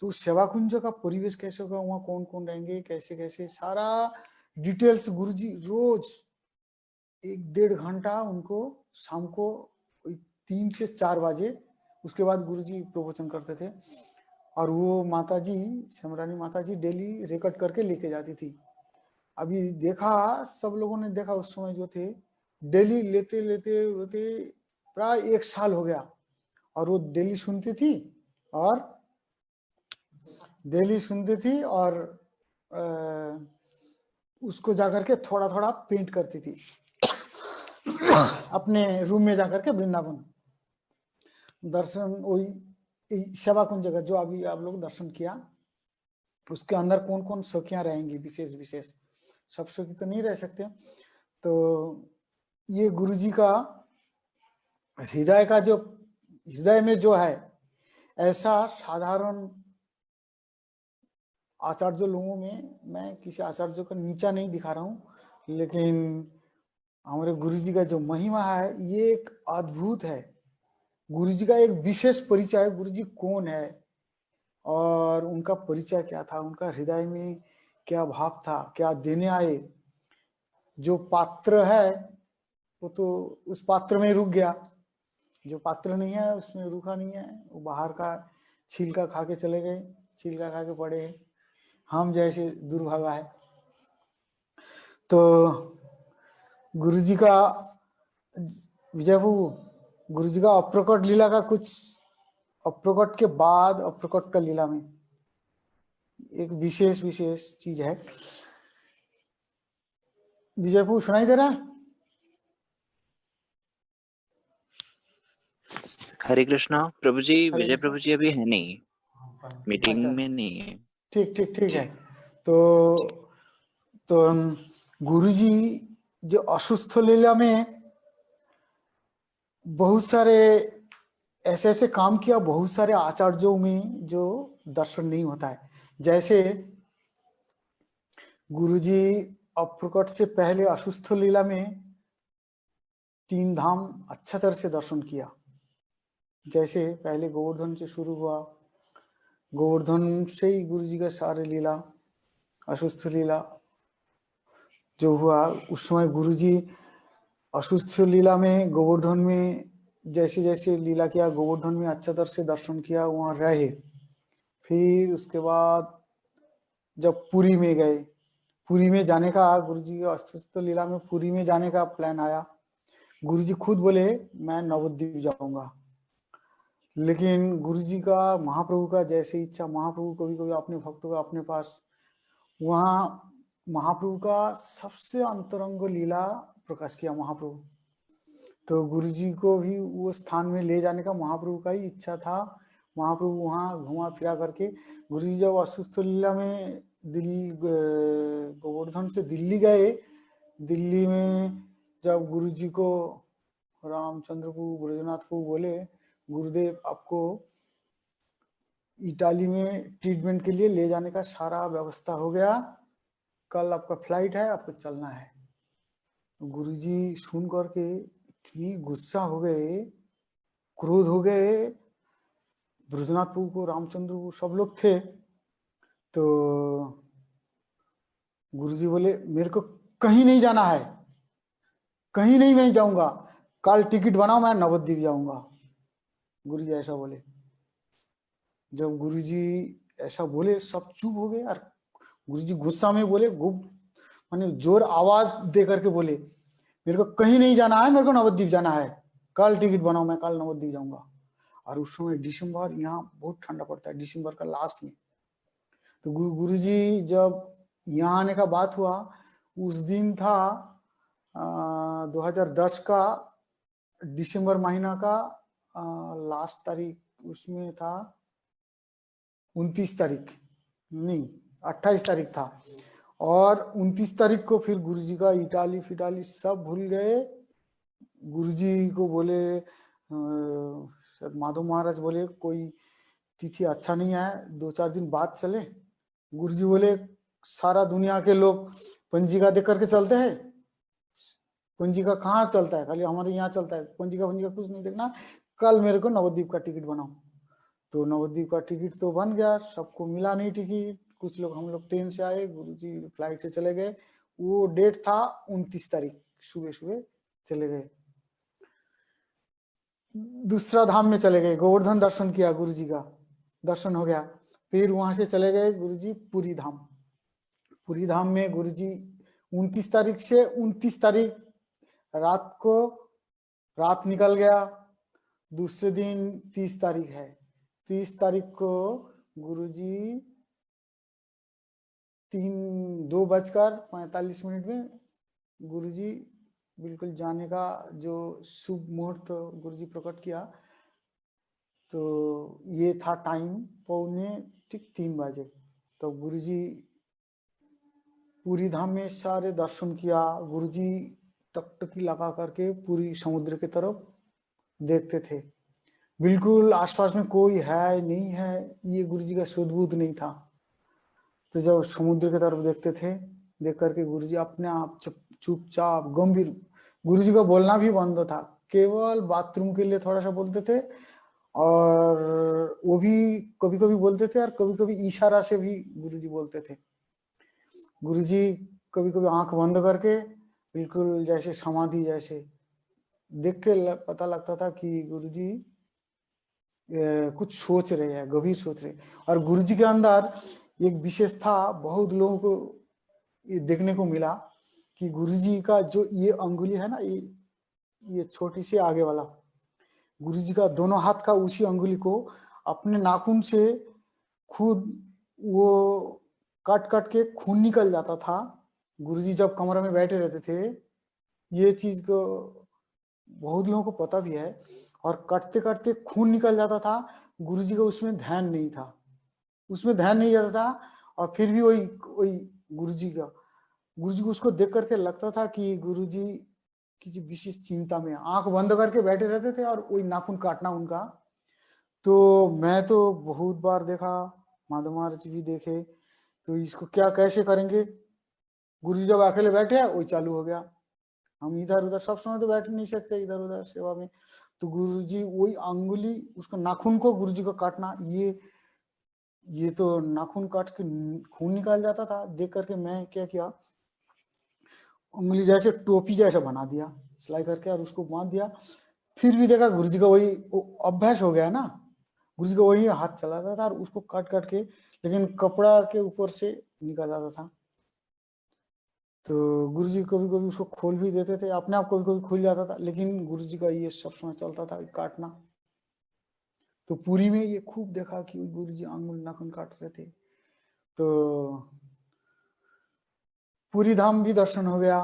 तो सेवा कुंज का परिवेश कैसे होगा, वहाँ कौन कौन रहेंगे, कैसे कैसे, सारा डिटेल्स गुरुजी रोज 1-1.5 घंटा उनको शाम को 3 से 4 बजे, उसके बाद गुरुजी प्रवचन करते थे। और वो माताजी श्यामरानी माताजी डेली रिकॉर्ड करके लेके जाती थी। अभी देखा, सब लोगों ने देखा उस समय जो थे, डेली लेते लेते लेते प्राय 1 साल हो गया। और वो डेली सुनती थी और उसको जाकर के थोड़ा थोड़ा पेंट करती थी अपने रूम में जाकर के। वृंदावन दर्शन, वही सेवा कुंज जगह जो अभी आप लोग दर्शन किया, उसके अंदर कौन कौन सखियां रहेंगी, विशेष विशेष, सब सखी तो नहीं रह सकते। तो ये गुरु जी का हृदय का जो, हृदय में जो है, ऐसा साधारण आचार्य लोगों में, मैं किसी आचार्य का नीचा नहीं दिखा रहा हूँ, लेकिन हमारे गुरु जी का जो महिमा है ये एक अद्भुत है। गुरु जी का एक विशेष परिचय है, गुरु जी कौन है और उनका परिचय क्या था, उनका हृदय में क्या भाव था, क्या देने आए। जो पात्र है वो तो उस पात्र में रुक गया, जो पात्र नहीं है उसमें रुका नहीं है, वो बाहर का छिलका खा के चले गए, छिलका खा के पड़े हैं, हम जैसे दुर्भागा है। तो गुरु जी का विजयभू, गुरु जी का अप्रकट लीला का कुछ, अप्रकट के बाद अप्रकट का लीला में एक विशेष विशेष चीज है। विजयभू सुनाई दे रहा है?
हरे कृष्णा प्रभु जी।
हरे
विजय
कृष्णा।
प्रभु जी अभी है नहीं, मीटिंग
अच्छा,
में नहीं है।
ठीक ठीक ठीक
जी।
है। तो गुरु जी जो असुस्थ लीला में बहुत सारे ऐसे ऐसे काम किया, बहुत सारे आचार्यों में जो दर्शन नहीं होता है। जैसे गुरुजी अप्रकट से पहले असुस्थ लीला में 3 धाम अच्छा तरह से दर्शन किया। जैसे पहले गोवर्धन से शुरू हुआ, गोवर्धन से ही गुरु जी का सारे लीला, असुस्थ लीला जो हुआ, उस समय गुरु जी असुस्थ लीला में गोवर्धन में जैसे जैसे लीला किया, गोवर्धन में अच्छा तरह से दर्शन किया, वहाँ रहे। फिर उसके बाद जब पुरी में गए, पुरी में जाने का, गुरु जी असुस्थ लीला में पुरी में जाने का प्लान आया। गुरु जी खुद बोले मैं नवद्वीप जाऊंगा, लेकिन गुरु जी का, महाप्रभु का जैसे इच्छा, महाप्रभु कभी कभी अपने भक्तों का अपने पास, वहाँ महाप्रभु का सबसे अंतरंग लीला प्रकाश किया महाप्रभु। तो गुरु जी को भी वो स्थान में ले जाने का महाप्रभु का ही इच्छा था। महाप्रभु वहाँ घुमा फिरा करके, गुरु जी जब असुस्थ लीला में दिल्ली, गोवर्धन से दिल्ली गए, दिल्ली में जब गुरु जी को रामचंद्र को, ब्रजनाथ को बोले गुरुदेव आपको इटाली में ट्रीटमेंट के लिए ले जाने का सारा व्यवस्था हो गया, कल आपका फ्लाइट है, आपको चलना है। गुरुजी सुन करके इतनी गुस्सा हो गए, क्रोध हो गए, ब्रजनाथ प्रभु को, रामचंद्र को, सब लोग थे। तो गुरुजी बोले मेरे को कहीं नहीं जाना है, कहीं नहीं मैं जाऊंगा, कल टिकट बनाओ मैं नवद्वीप जाऊंगा। गुरुजी ऐसा बोले। जब गुरुजी ऐसा बोले सब चुप हो गए। और गुरुजी गुस्सा में बोले, माने जोर आवाज दे करके बोले मेरे को कहीं नहीं जाना है, मेरे को नवद्वीप जाना है, कल टिकट बनाओ मैं कल नवद्वीप जाऊंगा। और उस समय दिसंबर, यहाँ बहुत ठंडा पड़ता है दिसंबर का लास्ट में। तो गुरुजी जब यहाँ आने का बात हुआ, उस दिन था 2010 का दिसंबर महीना का लास्ट तारीख, उसमें था 29 तारीख, नहीं 28 तारीख था। और 29 तारीख को फिर गुरुजी का इटाली फिटाली सब भूल गए। गुरुजी को बोले शायद माधव महाराज बोले कोई तिथि अच्छा नहीं है, 2-4 दिन बाद चले। गुरुजी बोले सारा दुनिया के लोग पंजिका देख करके चलते हैं, पंजिका कहाँ चलता है, खाली हमारे यहाँ चलता है, पंजिका कुछ नहीं देखना, कल मेरे को नवद्वीप का टिकट बनाओ। तो नवद्वीप का टिकट तो बन गया, सबको मिला नहीं टिकट। कुछ लोग, हम लोग ट्रेन से आए, गुरुजी फ्लाइट से चले गए। वो डेट था 29 तारीख, सुबह सुबह चले गए। दूसरा धाम में चले गए, गोवर्धन दर्शन किया, गुरुजी का दर्शन हो गया। फिर वहां से चले गए गुरुजी पुरी धाम। पुरी धाम में गुरुजी 29 तारीख से 29 तारीख रात को, रात निकल गया। दूसरे दिन 30 तारीख है, 30 तारीख को गुरुजी 2:45 में गुरुजी बिल्कुल जाने का जो शुभ मुहूर्त गुरुजी प्रकट किया। तो ये था टाइम 2:45 बजे। तो गुरुजी पूरी धाम में सारे दर्शन किया। गुरुजी टकटकी लगा करके पूरी समुद्र की तरफ देखते थे, बिल्कुल आसपास में कोई है नहीं है, ये गुरुजी का सुध-बुध नहीं था। तो जब समुद्र की तरफ देखते थे, देख करके गुरुजी अपने आप चुपचाप गंभीर, गुरुजी का बोलना भी बंद था, केवल बाथरूम के लिए थोड़ा सा बोलते थे, और वो भी कभी कभी बोलते थे, और कभी कभी इशारा से भी गुरुजी बोलते थे। गुरुजी कभी कभी आंख बंद करके बिल्कुल जैसे समाधि जैसे, देख के पता लगता था कि गुरुजी कुछ सोच रहे हैं, गंभीर सोच रहे। और गुरुजी के अंदर एक विशेष था, बहुत लोगों को ये देखने को मिला कि गुरुजी का जो ये अंगुली है ना, ये छोटी सी आगे वाला, गुरुजी का दोनों हाथ का उसी अंगुली को अपने नाखून से खुद वो काट काट के खून निकल जाता था। गुरुजी जब कमरे में बैठे रहते थे, ये चीज को बहुत लोगों को पता भी है। और काटते काटते खून निकल जाता था, गुरुजी का उसमें ध्यान नहीं था, उसमें ध्यान नहीं जाता था। और फिर भी वही वही गुरुजी को उसको देख करके लगता था कि गुरुजी किसी विशेष चिंता में, आंख बंद करके बैठे रहते थे और वही नाखून काटना उनका। तो मैं तो बहुत बार देखा, माधव महाराज भी देखे, तो इसको क्या कैसे करेंगे। गुरुजी जब अकेले बैठे वही चालू हो गया। हम इधर उधर सब समय तो बैठ नहीं सकते इधर उधर सेवा में। तो गुरुजी वही अंगुली, उसको नाखून को गुरुजी को काटना, ये तो नाखून काट के खून निकाल जाता था। देख करके मैं क्या किया, उंगली जैसे टोपी जैसा बना दिया सिलाई करके, और उसको बांध दिया। फिर भी देखा गुरुजी का वही अभ्यास हो गया ना, गुरुजी का वही हाथ चला था और उसको काट काट के, लेकिन कपड़ा के ऊपर से निकल जाता था। तो गुरुजी कभी कभी उसको खोल भी देते थे, अपने आप कभी कभी खुल जाता था, लेकिन गुरुजी का ये सब समय चलता था काटना। तो पुरी में ये खूब देखा कि गुरुजी अंगुल नाखून काट रहे थे। तो पुरी धाम भी दर्शन हो गया।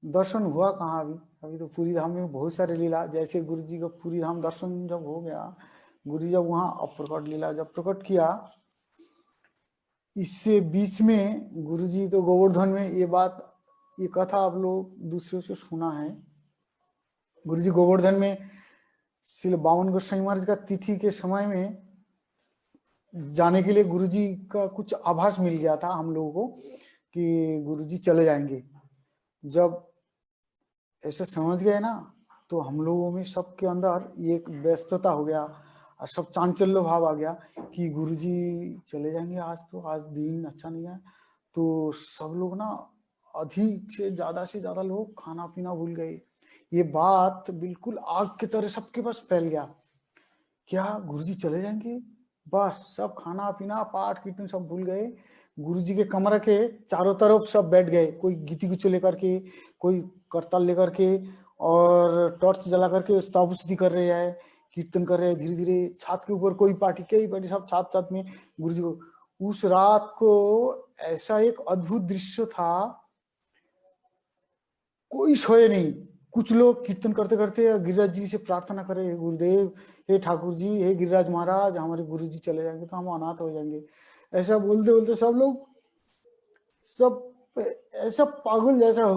दर्शन हुआ कहाँ अभी तो पुरी धाम में बहुत सारे लीला, जैसे गुरुजी का पुरी धाम दर्शन जब हो गया, गुरुजी जब वहाँ अप्रकट लीला जब प्रकट किया, इससे बीच में गुरुजी तो गोवर्धन में ये कथा आप लोग दूसरों से सुना है। गुरुजी गोवर्धन में श्री बावन गोसाई महाराज का तिथि के समय में जाने के लिए गुरुजी का कुछ आभास मिल गया था हम लोगों को कि गुरुजी चले जाएंगे। जब ऐसे समझ गए ना, तो हम लोगों में सबके अंदर एक व्यस्तता हो गया। और सब चांचल्य भाव आ गया कि गुरुजी चले जाएंगे, आज तो आज दिन अच्छा नहीं है। तो सब लोग ना अधिक से ज्यादा लोग खाना पीना भूल गए। ये बात बिल्कुल आग की तरह सबके पास फैल गया, क्या गुरुजी चले जाएंगे? बस सब खाना पीना पाठ कीर्तन सब भूल गए। गुरुजी के कमरे के चारों तरफ सब बैठ गए, कोई गीती गुच्चू लेकर के, कोई करताल लेकर के, और टॉर्च जला करके स्तव स्तुति कर रहे हैं, कीर्तन कर रहे हैं। धीरे धीरे छत के ऊपर कोई पार्टी, कई पार्टी, सब छत छत में गुरुजी को। उस रात को ऐसा एक अद्भुत दृश्य था, कोई सोए नहीं। कुछ लोग कीर्तन करते करते गिरिराज जी से प्रार्थना करे, हे गुरुदेव, हे ठाकुर जी, हे गिरिराज महाराज, हमारे गुरु जी चले जाएंगे तो हम अनाथ हो जाएंगे। ऐसा बोलते बोलते सब लोग सब ऐसा पागल जैसा हो।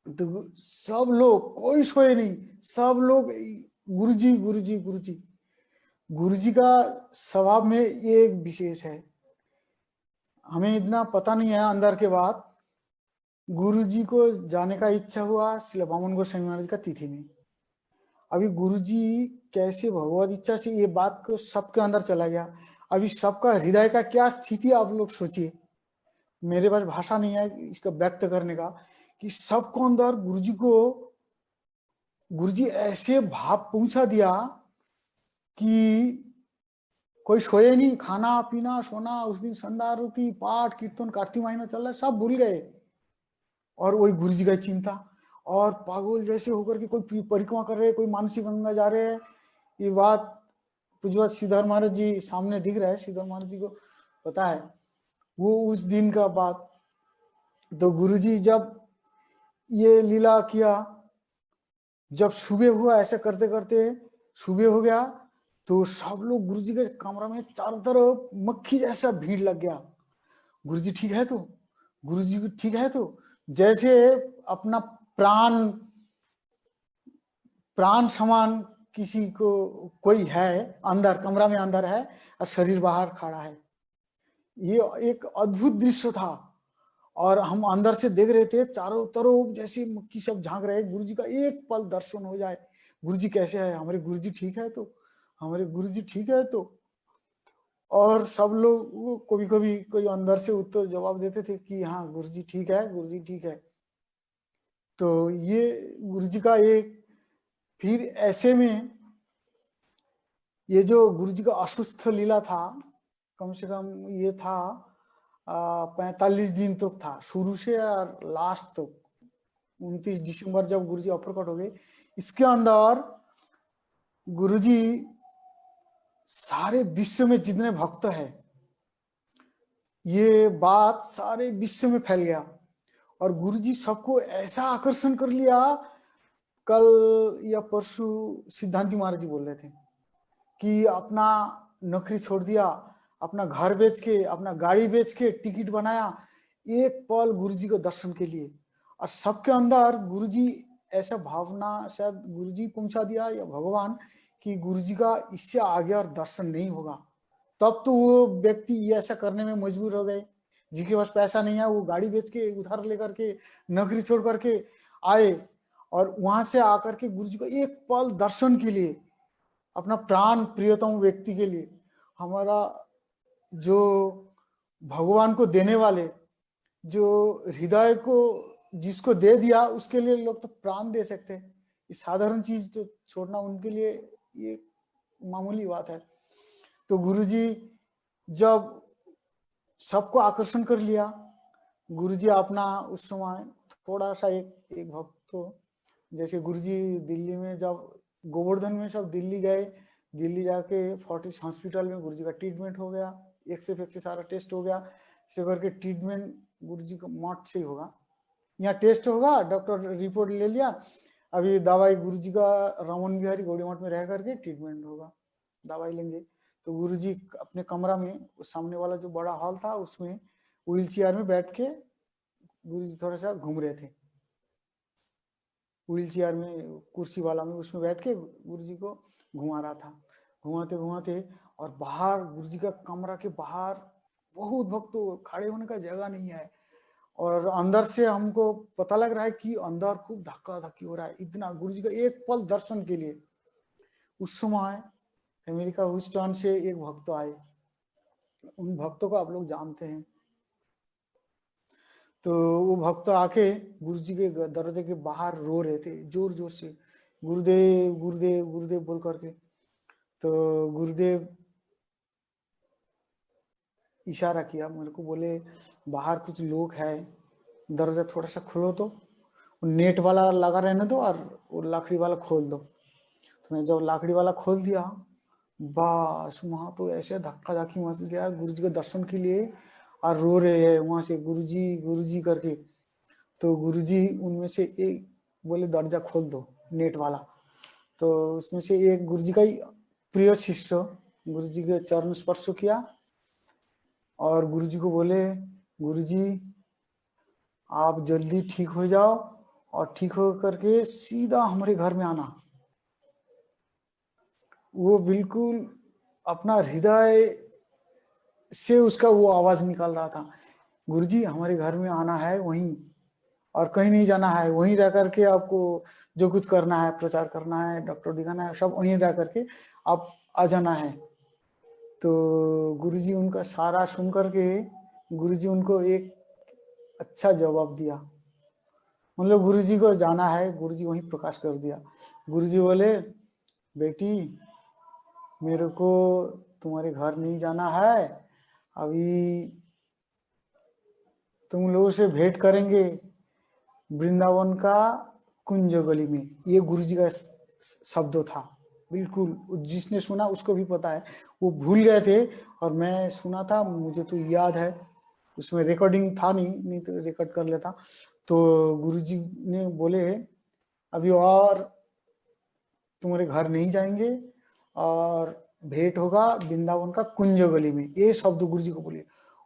तो सब लोग, कोई सोए नहीं, सब लोग गुरुजी गुरुजी गुरुजी। गुरुजी का स्वभाव में ये एक विशेष है, हमें इतना पता नहीं है अंदर के बात। गुरुजी को जाने का इच्छा हुआ श्रील वामन गोस्वामी महाराज का तिथि में। अभी गुरुजी कैसे भगवत इच्छा से ये बात को सबके अंदर चला गया। अभी सबका हृदय का क्या स्थिति आप लोग सोचिए, मेरे पास भाषा नहीं है इसका व्यक्त करने का, कि सबको अंदर गुरुजी ऐसे भाव पहुंचा दिया कि कोई सोए नहीं, खाना पीना सोना, उस दिन संध्या आरती पाठ कीर्तन कार्तिक महीना चल रहा है, सब भूल गए। और वही गुरुजी का चिंता, और पागल जैसे होकर के कोई परिक्रमा कर रहे, कोई मानसी गंगा जा रहे हैं। ये बात पूज्य श्रीधर महाराज जी सामने दिख रहा है, श्रीधर महाराज जी को पता है वो उस दिन का बात। तो गुरुजी जब ये लीला किया, जब सुबह हुआ, ऐसा करते करते सुबह हो गया, तो सब लोग गुरुजी के कमरा में चारों तरफ मक्खी जैसा भीड़ लग गया। गुरुजी ठीक है तो, गुरुजी ठीक है तो, जैसे अपना प्राण प्राण समान किसी को कोई है अंदर, कमरा में अंदर है और शरीर बाहर खड़ा है। ये एक अद्भुत दृश्य था, और हम अंदर से देख रहे थे, चारों तरफ जैसे मक्खी सब झांक रहे, गुरुजी का एक पल दर्शन हो जाए, गुरुजी कैसे है, हमारे गुरुजी ठीक है तो, हमारे गुरुजी ठीक है तो। और सब लोग कभी कभी कोई अंदर से उत्तर जवाब देते थे कि हाँ गुरुजी ठीक है, गुरुजी ठीक है। तो ये गुरुजी का एक, फिर ऐसे में ये जो गुरुजी का अस्वस्थ लीला था, कम से कम ये था 45 दिन तक था, शुरू से और लास्ट तक। 29 दिसंबर जब गुरुजी अप्रकट हो गए, इसके अंदर गुरुजी सारे विश्व में जितने भक्त हैं, ये बात सारे विश्व में फैल गया, और गुरुजी सबको ऐसा आकर्षण कर लिया। कल या परसों सिद्धांति महाराज जी बोल रहे थे कि अपना नौकरी छोड़ दिया, अपना घर बेच के, अपना गाड़ी बेच के टिकट बनाया एक पल गुरुजी को दर्शन के लिए। और सबके अंदर गुरुजी ऐसा भावना शायद गुरुजी पहुंचा दिया या भगवान, कि गुरुजी का इससे आगे और दर्शन नहीं होगा। तब तो वो व्यक्ति ऐसा करने में मजबूर हो गए, जिसके पास पैसा नहीं है वो गाड़ी बेच के उधार लेकर के नौकरी छोड़ करके आए, और वहां से आकर के गुरुजी को एक पल दर्शन के लिए, अपना प्राण प्रियतम व्यक्ति के लिए, हमारा जो भगवान को देने वाले, जो हृदय को जिसको दे दिया, उसके लिए लोग तो प्राण दे सकते हैं। ये साधारण चीज तो छोड़ना उनके लिए ये मामूली बात है। तो गुरुजी जब सबको आकर्षण कर लिया, गुरुजी अपना उस समय थोड़ा सा एक भक्त तो, जैसे गुरुजी दिल्ली में जब गोवर्धन में सब दिल्ली गए, दिल्ली जाके फोर्टिस हॉस्पिटल में गुरुजी का ट्रीटमेंट हो गया, एक से सारा टेस्ट हो गया, इसे करके ट्रीटमेंट गुरुजी को मठ से ही होगा, यहाँ टेस्ट होगा, डॉक्टर रिपोर्ट ले लिया, अभी दवाई गुरुजी का रमन बिहारी गौड़ी मठ में रह करके ट्रीटमेंट होगा, दवाई लेंगे। तो गुरुजी अपने कमरा में, सामने वाला जो बड़ा हॉल था उसमें व्हील चेयर में बैठ के गुरुजी थोड़ा सा घूम रहे थे, व्हील चेयर में, कुर्सी वाला में, उसमें बैठ के गुरुजी को घुमा रहा था, घुमाते घुमाते। और बाहर गुरुजी का कमरा के बाहर बहुत भक्त, खड़े होने का जगह नहीं है, और अंदर से हमको पता लग रहा है कि अंदर खूब धक्का धक्की हो रहा है, इतना गुरु जी का एक पल दर्शन के लिए। उस समय अमेरिका ह्यूस्टन से एक भक्त आए, उन भक्तों को आप लोग जानते हैं। तो वो भक्त आके गुरु जी के दरवाजे के बाहर रो रहे थे जोर जोर से, गुरुदेव गुरुदेव गुरुदेव बोल करके। तो गुरुदेव इशारा किया मेरे को, बोले बाहर कुछ लोग हैं, दरवाजा थोड़ा सा खोलो, तो नेट वाला लगा रहने दो और वो लकड़ी वाला खोल दो। तो मैं जब लकड़ी वाला खोल दिया, बस वहां तो ऐसे धक्का धक्की मच गया गुरु जी के दर्शन के लिए, और रो रहे हैं वहां से गुरु जी करके। तो गुरुजी उनमें से एक बोले दरवाजा खोल दो नेट वाला। तो उसमें से एक गुरुजी का ही प्रिय शिष्य गुरुजी के चरण स्पर्श किया और गुरुजी को बोले, गुरुजी आप जल्दी ठीक हो जाओ और ठीक हो करके सीधा हमारे घर में आना। वो बिल्कुल अपना हृदय से उसका वो आवाज निकल रहा था, गुरुजी हमारे घर में आना है, वहीं और कहीं नहीं जाना है, वहीं रह करके आपको जो कुछ करना है, प्रचार करना है, डॉक्टर दिखाना है, सब वहीं रह करके आप आ जाना है। तो गुरुजी उनका सारा सुन करके गुरुजी उनको एक अच्छा जवाब दिया, मतलब गुरुजी को जाना है, गुरुजी वहीं प्रकाश कर दिया। गुरुजी बोले, बेटी मेरे को तुम्हारे घर नहीं जाना है, अभी तुम लोगों से भेंट करेंगे वृंदावन का कुंज गली में। ये गुरुजी का शब्द था, बिल्कुल जिसने सुना उसको भी पता है, वो भूल गए थे और मैं सुना था, मुझे तो याद है, उसमें रिकॉर्डिंग था नहीं तो रिकॉर्ड कर लेता। तो गुरुजी ने बोले अभी और तुम्हारे घर नहीं जाएंगे और भेंट होगा वृंदावन का कुंज गली में, ये शब्द गुरुजी को बोले।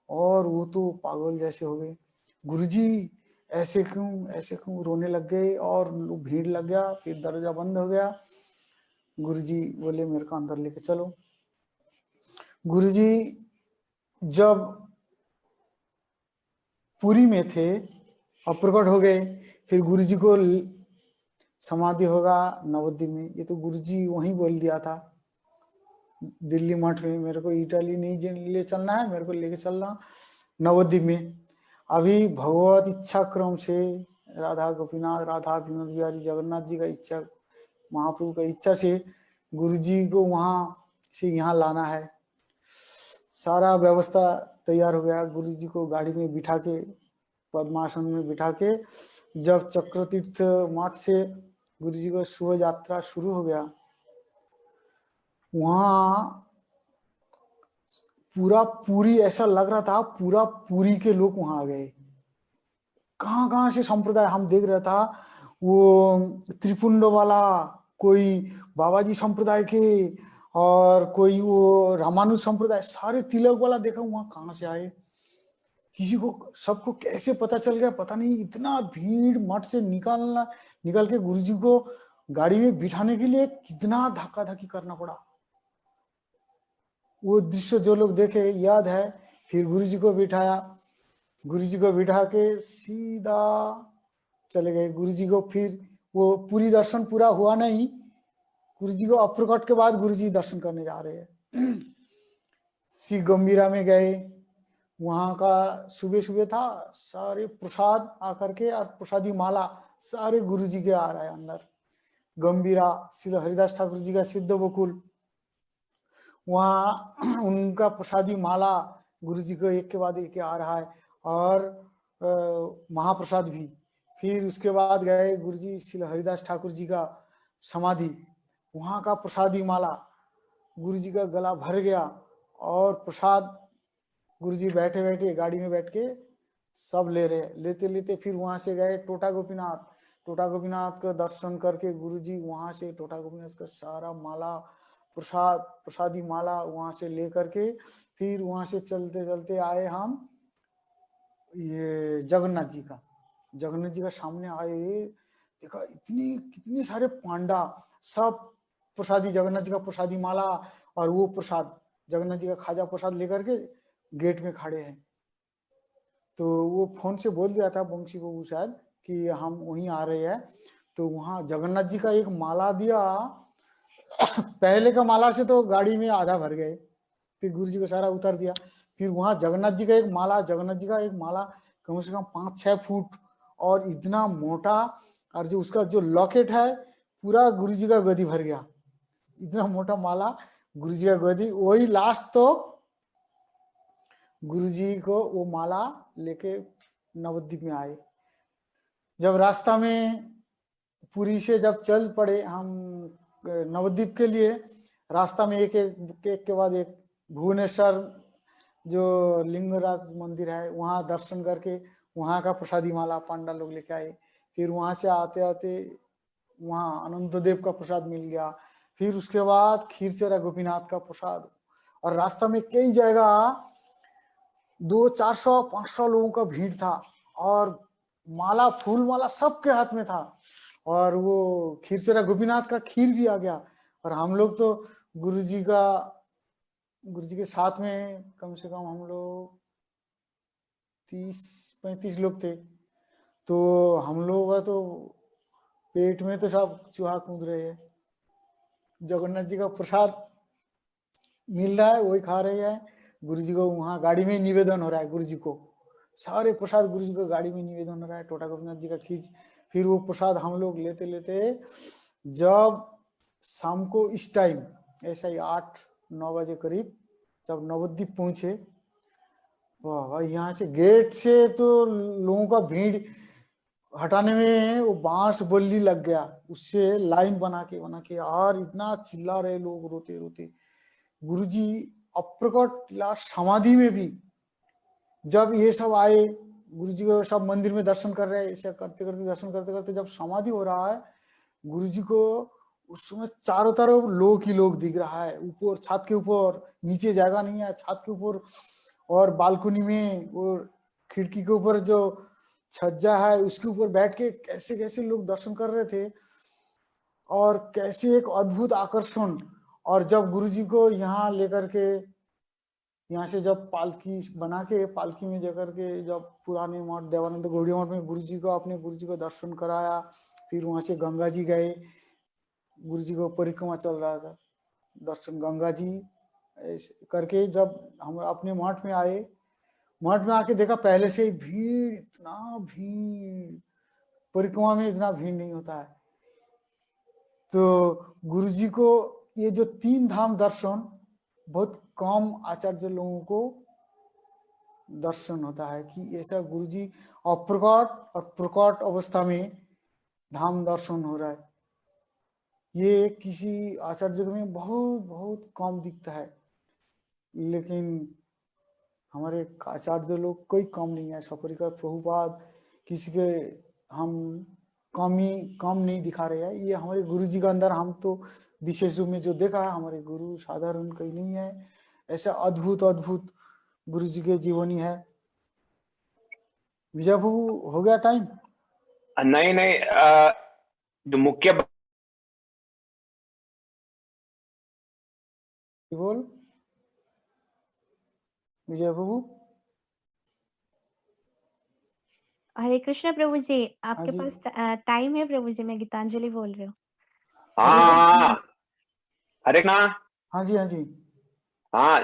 और वो तो पागल जैसे हो गए, गुरुजी ऐसे क्यों रोने लग गए और भीड़ लग गया, फिर दरवाजा बंद हो गया। गुरुजी बोले मेरे को अंदर लेके चलो। गुरुजी जब पुरी में थे और प्रकट हो गए, फिर गुरुजी को समाधि होगा नवद्वीप में, ये तो गुरुजी वहीं बोल दिया था दिल्ली मठ में, मेरे को इटाली नहीं ले चलना है, मेरे को लेके चलना नवद्वीप में। अभी भगवत इच्छा क्रम से राधा गोपीनाथ, राधा विनोद बिहारी जगन्नाथ जी का इच्छा, महाप्रभु का इच्छा से गुरुजी को वहां से यहाँ लाना है। सारा व्यवस्था तैयार हो गया, गुरुजी को गाड़ी में बिठा के, पद्मासन में बिठा के, जब चक्रतीर्थ मठ से गुरुजी का शुभ यात्रा शुरू हो गया, वहां पूरा पूरी ऐसा लग रहा था, पूरा पूरी के लोग वहां आ गए, कहाँ से संप्रदाय हम देख रहा था। वो त्रिपुंड वाला, कोई बाबाजी संप्रदाय के, और कोई वो रामानुज संप्रदाय, सारे तिलक वाला देखा वहां कहाँ से आए, किसी को सबको कैसे पता चल गया पता नहीं, इतना भीड़ मठ से निकल के गुरुजी को गाड़ी में बिठाने के लिए कितना धक्का धक्की करना पड़ा। वो दृश्य जो लोग देखे याद है। फिर गुरुजी को बिठाया, गुरुजी को बिठा के सीधा चले गए। गुरुजी को फिर वो पूरी दर्शन पूरा हुआ नहीं, गुरुजी को अप्रकट के बाद गुरुजी दर्शन करने जा रहे हैं। श्री गंभीरा में गए, वहां का सुबह सुबह था, सारे प्रसाद आकर के और प्रसादी माला सारे गुरुजी के आ रहा है अंदर। गंभीरा श्री हरिदास ठाकुर जी का सिद्ध बकुल, वहाँ उनका प्रसादी माला गुरुजी को एक के बाद एक आ रहा है, और महाप्रसाद भी। फिर उसके बाद गए गुरुजी श्री हरिदास ठाकुर जी का समाधि, वहाँ का प्रसादी माला गुरुजी का गला भर गया, और प्रसाद गुरुजी बैठे बैठे गाड़ी में बैठ के सब ले रहे, लेते लेते फिर वहां से गए टोटा गोपीनाथ। टोटा गोपीनाथ का दर्शन करके गुरुजी वहां से टोटा गोपीनाथ का सारा माला प्रसादी माला वहां से लेकर के फिर वहां से चलते चलते आए हम ये जगन्नाथ जी का सामने आए, देखा इतनी कितने सारे पांडा, सब प्रसादी जगन्नाथ जी का प्रसादी माला और वो प्रसाद जगन्नाथ जी का खाजा प्रसाद लेकर के गेट में खड़े हैं। तो वो फोन से बोल दिया था बंशी बाबू शायद कि हम वहीं आ रहे हैं। तो वहाँ जगन्नाथ जी का एक माला दिया। पहले का माला से तो गाड़ी में आधा भर गए, फिर गुरु जी को सारा उतार दिया। फिर वहाँ जगन्नाथ जी का एक माला, जगन्नाथ जी का एक माला कम से कम 5-6 फुट और इतना मोटा, और जो उसका जो लॉकेट है पूरा गुरु जी का गदी भर गया। इतना मोटा माला गुरु जी का गदी, वही लास्ट तो गुरु जी को वो माला लेके नवद्वीप में आए। जब रास्ता में पुरी से जब चल पड़े हम नवद्वीप के लिए, रास्ता में एक एक के बाद एक भुवनेश्वर जो लिंगराज मंदिर है वहाँ दर्शन करके वहाँ का प्रसादी माला पांडा लोग लेके आए। फिर वहाँ से आते आते वहाँ अनंत देव का प्रसाद मिल गया। फिर उसके बाद खीरचरा गोपीनाथ का प्रसाद, और रास्ता में कई जगह 200-400-500 लोगों का भीड़ था, और माला फूल माला सबके हाथ में था, और वो खीरचरा गोपीनाथ का खीर भी आ गया। और हम लोग तो गुरु जी के साथ में कम से कम हम लोग 30-35 लोग थे। तो हम लोग का तो पेट में तो सब चूहा कूद रहे हैं। जगन्नाथ जी का प्रसाद मिल रहा है वही खा रहे हैं। गुरु जी को वहाँ गाड़ी में निवेदन हो रहा है, गुरु जी को सारे प्रसाद गुरु जी को गाड़ी में निवेदन हो रहा है, टोटा गोपीनाथ जी का खींच। फिर वो प्रसाद हम लोग लेते लेते जब शाम को इस टाइम ऐसा ही 8-9 बजे करीब जब नवद्वीप पहुंचे, वाह, यहाँ से गेट से तो लोगों का भीड़ हटाने में वो बांस बल्ली लग गया, उससे लाइन बना के और इतना चिल्ला रहे लोग रोते रोते। गुरुजी अप्रकट लास्ट समाधि में भी जब ये सब आए, गुरुजी को सब मंदिर में दर्शन कर रहे हैं, ऐसा करते करते दर्शन करते करते जब समाधि हो रहा है, गुरुजी को उस समय चारों तरफ लोग ही लोग दिख रहा है। ऊपर छत के ऊपर, नीचे जगह नहीं है, छत के ऊपर और बालकनी में वो खिड़की के ऊपर जो छज्जा है उसके ऊपर बैठ के कैसे कैसे लोग दर्शन कर रहे थे, और कैसे एक अद्भुत आकर्षण। और जब गुरुजी को यहाँ लेकर के, यहाँ से जब पालकी बना के पालकी में जाकर के जब पुराने मठ देवानंद गौड़िया मठ में गुरुजी को अपने गुरुजी को दर्शन कराया, फिर वहां से गंगा जी गए, गुरुजी को परिक्रमा चल रहा था, दर्शन गंगा जी करके जब हम अपने मठ में आए, मठ में आके देखा पहले से ही भीड़, इतना भीड़, परिक्रमा में इतना भीड़ नहीं होता है। तो गुरुजी को ये जो 3 धाम दर्शन बहुत कम आचार्य लोगों को दर्शन होता है कि ऐसा गुरुजी अप्रकट और प्रकट अवस्था में धाम दर्शन हो रहा है। ये किसी आचार्य में बहुत बहुत कम दिखता है, लेकिन हमारे आचार्य लोग कोई कम नहीं है। सपरिकर प्रभुपाद किसी के हम कम नहीं दिखा रहे हैं। ये हमारे गुरु जी के अंदर हम तो विशेष रूप में जो देखा है, हमारे गुरु साधारण कहीं नहीं है, ऐसा अद्भुत अद्भुत गुरु जी के जीवनी है। विजय बाबू हो गया टाइम?
नहीं नहीं, जो मुख्य
बोल विजय बाबू।
हरे कृष्ण प्रभु जी,
हाँ
आपके
जी,
पास टाइम है प्रभु जी? मैं गीतांजलि बोल रही हूँ।
हाँ हरे ना,
हाँ जी, हाँ जी,
हाँ,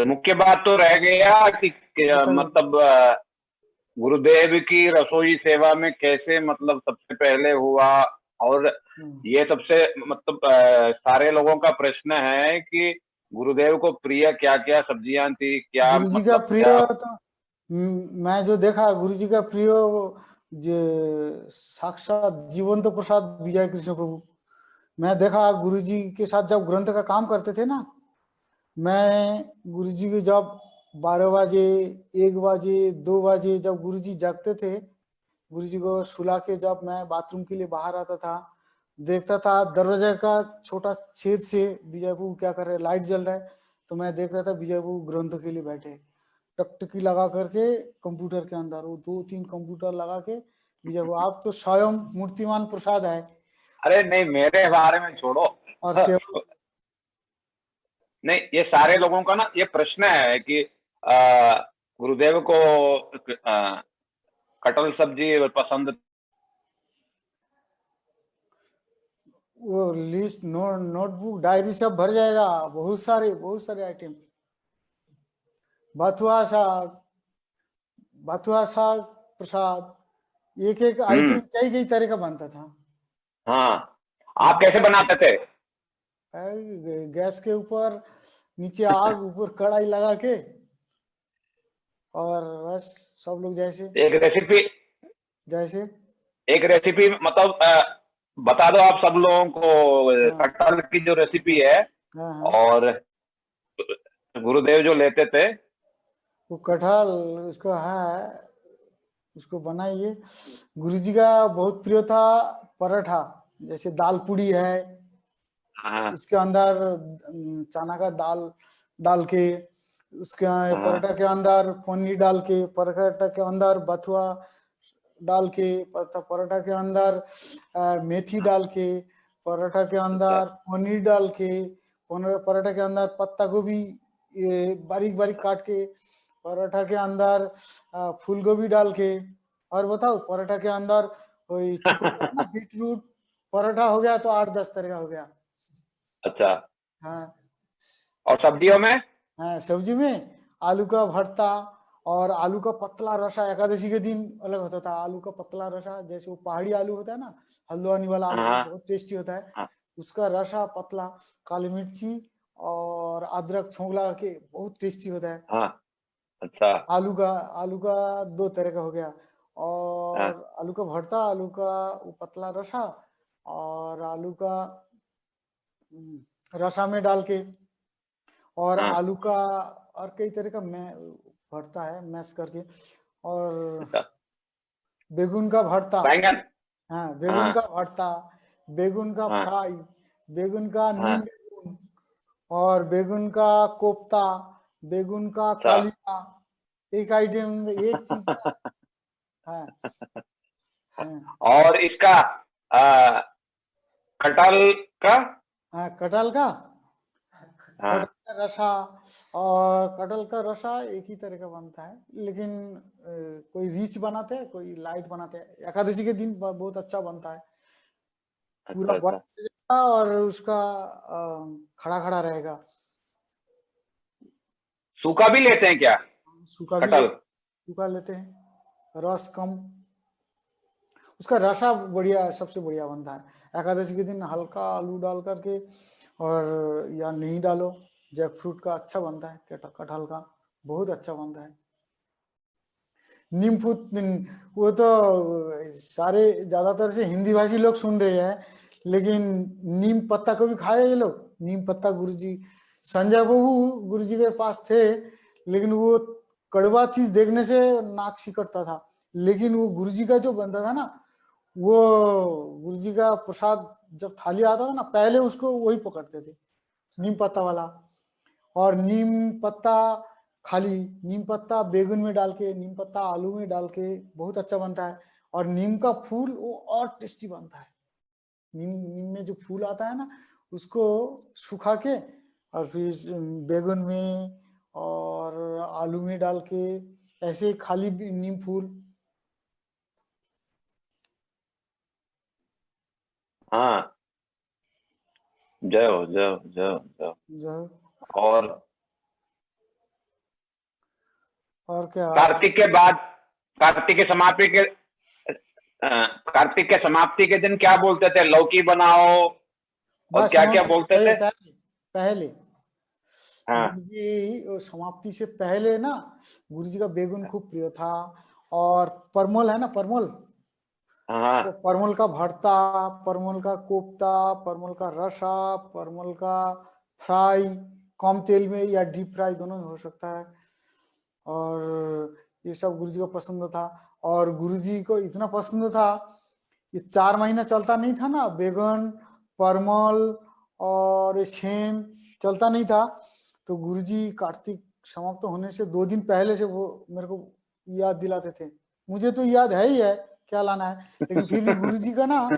मुख्य बात तो रह गया कि
बताइए।
मतलब गुरुदेव की रसोई सेवा में कैसे मतलब सबसे पहले हुआ, और ये सबसे मतलब सारे लोगों का प्रश्न है कि गुरुदेव को प्रिय क्या क्या सब्जियां थी, क्या
गुरु जी का
मतलब
प्रिय
क्या।
तो मैं जो देखा गुरु जी का प्रिय जो साक्षात जीवंत प्रसाद विजय कृष्ण प्रभु। मैं देखा गुरु जी के साथ जब ग्रंथ का काम करते थे ना, मैं गुरु जी के जब 12 बजे 1 बजे 2 बजे जब गुरु जी जागते थे, गुरु जी को सुला के जब मैं बाथरूम के लिए बाहर आता था, देखता था दरवाजे का छोटा छेद से विजय बाबू क्या कर रहे, लाइट जल रहा है, तो मैं देखता था विजय बाबू ग्रंथ के लिए बैठे, टकटकी लगा करके कंप्यूटर के अंदर, वो 2-3 कंप्यूटर लगा के। विजय बाबू आप तो स्वयं मूर्तिमान प्रसाद है।
अरे नहीं, मेरे बारे में छोड़ो।
और सेवा
नहीं, ये सारे लोगों का ना ये प्रश्न है कि आ, गुरुदेव को कटहल सब्जी पसंद।
वो लिस्ट नोटबुक डायरी सब भर जाएगा, बहुत सारे आइटम। बथुआ साग प्रसाद, एक एक आइटम कई तरह का बनता था।
हाँ, आप कैसे बनाते थे?
गैस के ऊपर नीचे आग, ऊपर कढ़ाई लगा के, और बस सब लोग जैसे
एक रेसिपी मतलब बता दो आप सब लोगों को कटहल की जो रेसिपी है। और गुरुदेव जो लेते थे
वो कटहल उसको बनाइए। गुरुजी का बहुत प्रिय था पराठा, जैसे दाल पूड़ी है, उसके अंदर चना का दाल डाल के, उसके पराठा के अंदर पनीर डाल के, पराठा के अंदर बथुआ डाल के, पराठा के अंदर मेथी डाल के, पराठा के अंदर पनीर डाल के, पराठा के अंदर पत्ता गोभी बारीक बारीक काट के, पराठा के अंदर फूल गोभी डाल के, और बताओ पराठा के अंदर वही बीटरूट, पराठा हो गया तो 8-10 तरह का हो गया।
अच्छा।
हाँ।
और सब्जियों में?
हाँ, सब्जी में आलू का भरता और आलू का पतला रसा, एकादशी के दिन अलग होता था। आलू का पतला रसा, जैसे वो पहाड़ी आलू होता है ना, हल्द्वानी वाला आलू, बहुत टेस्टी होता है। उसका रसा पतला, काली मिर्ची और अदरक छोंक लगा के, बहुत टेस्टी होता है।
अच्छा।
आलू का 2 तरह का हो गया, और आलू का भरता, आलू का पतला रसा, और आलू का रसा में डाल के, और आलू का और कई तरह का भरता है मैश करके, और बेगुन का भरता। हाँ, बेगुन का भरता, बेगुन का फ्राई, बेगुन का नीम बेगुन, और बेगुन का कोफ्ता, बेगुन का कालिया, एक आइटम, एक चीज का। हाँ।
और इसका कटहल का?
हाँ, कटहल का रसा, और कटहल का रसा एक ही तरह का बनता है, लेकिन कोई रिच बनाते हैं, कोई लाइट बनाते हैं। एकादशी के दिन बहुत अच्छा बनता है, पूरा बन और उसका खड़ा खड़ा रहेगा।
सूखा भी लेते हैं क्या?
सूखा लेते हैं, रस कम, उसका रसा बढ़िया, सबसे बढ़िया बनता है। एकादशी के दिन हल्का आलू डाल करके, और या नहीं डालो, जैक फ्रूट का अच्छा बनता है, कटहल का बहुत अच्छा बनता है। नीम फूट, वो तो सारे ज्यादातर से हिंदी भाषी लोग सुन रहे हैं, लेकिन नीम पत्ता को भी खाए ये लोग। नीम पत्ता गुरुजी, संजय बाबू गुरुजी के पास थे, लेकिन वो कड़वा चीज देखने से नाक सिकड़ता था, लेकिन वो गुरुजी का जो बनता था ना, वो गुरुजी का प्रसाद जब थाली आता था ना, पहले उसको वही पकड़ते थे, नीम पत्ता वाला। और नीम पत्ता खाली, नीम पत्ता बेगुन में डाल के, नीम पत्ता आलू में डाल के बहुत अच्छा बनता है। और नीम का फूल वो और टेस्टी बनता है। नीम में जो फूल आता है ना, उसको सुखा के, और फिर बेगुन में और आलू में डाल के, ऐसे खाली नीम फूल।
हाँ, जय हो, जय हो, जय हो, जय हो।
जो और क्या,
कार्तिक के बाद, कार्तिक के समाप्ति के दिन क्या बोलते थे? लौकी बनाओ, और क्या क्या बोलते थे?
पहले गुरुजी समाप्ति से पहले ना, गुरुजी का बेगुन खूब प्रिय था, और परमल है ना, परमल, तो परमल का भरता, परमल का कोफ्ता, परमल का रसा, परमल का फ्राई, कम तेल में या डीप फ्राई, दोनों में हो सकता है। और ये सब गुरुजी को पसंद था। और गुरुजी को इतना पसंद था, ये 4 महीना चलता नहीं था ना, बेगन, परमल और सेम चलता नहीं था। तो गुरुजी कार्तिक समाप्त होने से 2 दिन पहले से वो मेरे को याद दिलाते थे। मुझे तो याद है ही है क्या लाना है, लेकिन फिर भी गुरुजी का ना,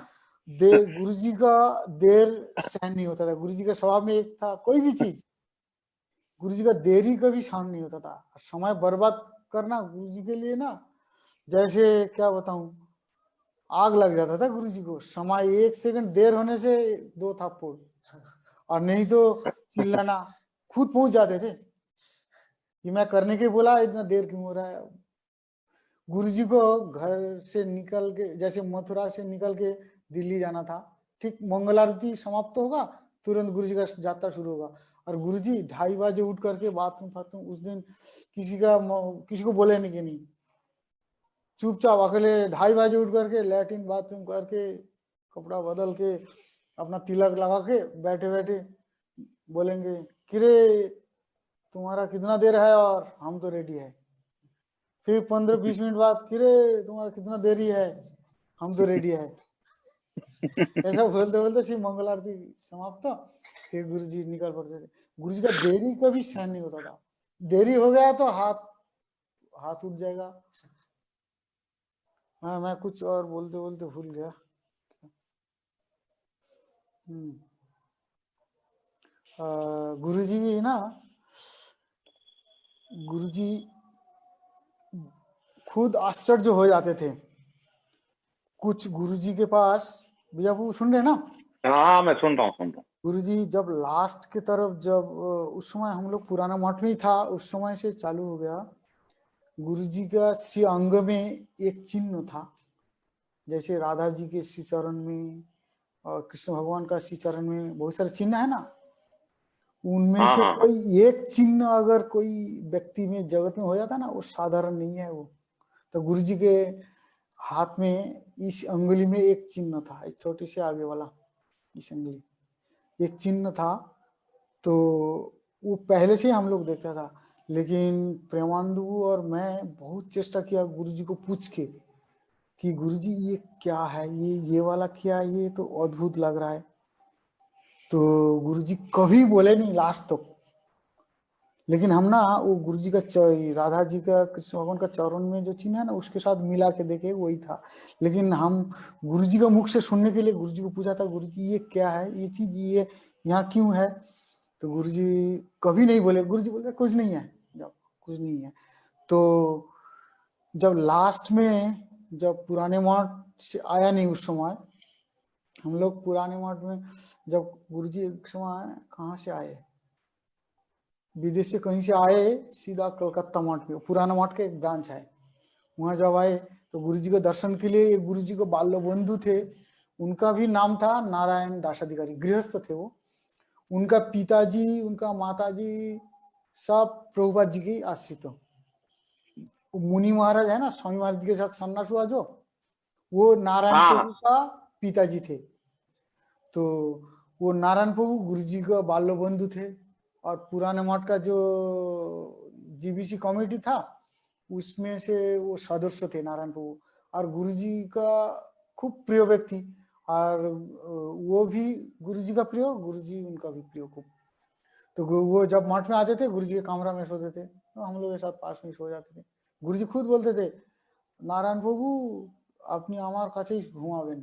गुरुजी का देर सहन नहीं होता था। गुरुजी का स्वभाव में एक था, कोई भी चीज गुरुजी का देरी कभी सहन नहीं होता था, समय बर्बाद करना गुरु जी के लिए ना जैसे क्या बताऊं, आग लग जाता था गुरु जी को। समय 1 सेकंड देर होने से 2 थप्पड़, और नहीं तो चिल्लाना। खुद पहुंच जाते थे कि मैं करने के बोला, इतना देर क्यों हो रहा है। गुरु जी को घर से निकल के, जैसे मथुरा से निकल के दिल्ली जाना था, ठीक मंगल आरती समाप्त होगा तुरंत गुरु जी का यात्रा शुरू होगा। और गुरु जी 2:30 बजे उठ करके बाथरूम फाथरूम, उस दिन किसी को बोले नहीं कि नहीं, चुपचाप अकेले 2:30 बजे उठ करके लैट्रिन बाथरूम करके कपड़ा बदल के अपना तिलक लगा के बैठे बैठे बोलेंगे कि रे तुम्हारा कितना देर है, और हम तो रेडी है। फिर 15-20 मिनट बाद कि रे तुम्हारा कितना देरी है, हम तो रेडी है। ऐसा बोलते बोलते फिर मंगल आरती समाप्त, फिर गुरु जी निकल पड़ते थे। गुरु जी का देरी कभी सहन नहीं होता था। देरी हो गया तो हाथ उठ जाएगा। मैं कुछ और बोलते बोलते भूल गया। गुरु जी ना, गुरु जी खुद आश्चर्य हो जाते थे। कुछ गुरु जी के पास, भैया वो सुन रहे ना?
हाँ मैं सुन रहा हूँ।
गुरु जी जब लास्ट के तरफ, जब उस समय हम लोग पुराना मठ में ही था, उस समय से चालू हो गया। गुरु जी का श्री अंग में एक चिन्ह था, जैसे राधा जी के श्री चरण में और कृष्ण भगवान का श्री चरण में बहुत सारे चिन्ह है ना, उनमें
हाँ
से
हाँ
कोई एक चिन्ह अगर कोई व्यक्ति में जगत में हो जाता ना, वो साधारण नहीं है वो। तो गुरु जी के हाथ में इस अंगुली में एक चिन्ह था, एक छोटे से आगे वाला इस अंगुली एक चिन्ह था। तो वो पहले से हम लोग देखता था, लेकिन प्रेमानंद और मैं बहुत चेष्टा किया गुरु जी को पूछ के कि गुरु जी ये क्या है, ये वाला क्या है, ये तो अद्भुत लग रहा है। तो गुरु जी कभी बोले नहीं लास्ट तक। लेकिन हम ना वो गुरु जी का राधा जी का कृष्ण भगवान का चरण में जो चिन्ह है ना, उसके साथ मिला के देखे वही था। लेकिन हम गुरु जी का मुख से सुनने के लिए गुरु जी को पूछा था, गुरु जी ये क्या है, ये चीज ये यहाँ क्यों है? तो गुरु जी कभी नहीं बोले। गुरु जी बोलते कुछ नहीं है, जब कुछ नहीं है। तो जब लास्ट में, जब पुराने मठ से आया नहीं, उस समय हम लोग पुराने मठ में, जब गुरु जी एक समय कहाँ से आए, विदेश से कहीं से आए, सीधा कलकत्ता मठ में, पुराना मठ का एक ब्रांच है, वहां जब आए तो गुरु जी के दर्शन के लिए, एक गुरु जी को बाल्य बंधु थे, उनका भी नाम था नारायण दासाधिकारी, गृहस्थ थे वो। उनका पिताजी, उनका माताजी सब प्रभुपाद जी के आश्रित। मुनि महाराज है ना, स्वामी महाराज के साथ सन्यास हुआ जो, वो नारायण
हाँ
प्रभु का पिताजी थे। तो वो नारायण प्रभु गुरु जी का बाल्य बंधु थे, और पुराने मठ का जो जीबीसी कमेटी था उसमें से वो सदस्य थे नारायण प्रभु, और गुरु जी का खूब प्रिय व्यक्ति, और वो भी गुरु जी का प्रिय, गुरु जी उनका भी प्रिय खूब। तो वो जब मठ में आते थे, गुरु जी के कमरा में सोते थे, तो हम लोग के साथ पास में सो जाते थे। गुरु जी खुद बोलते थे, नारायण प्रभु अपनी आमार काछे घुमावें।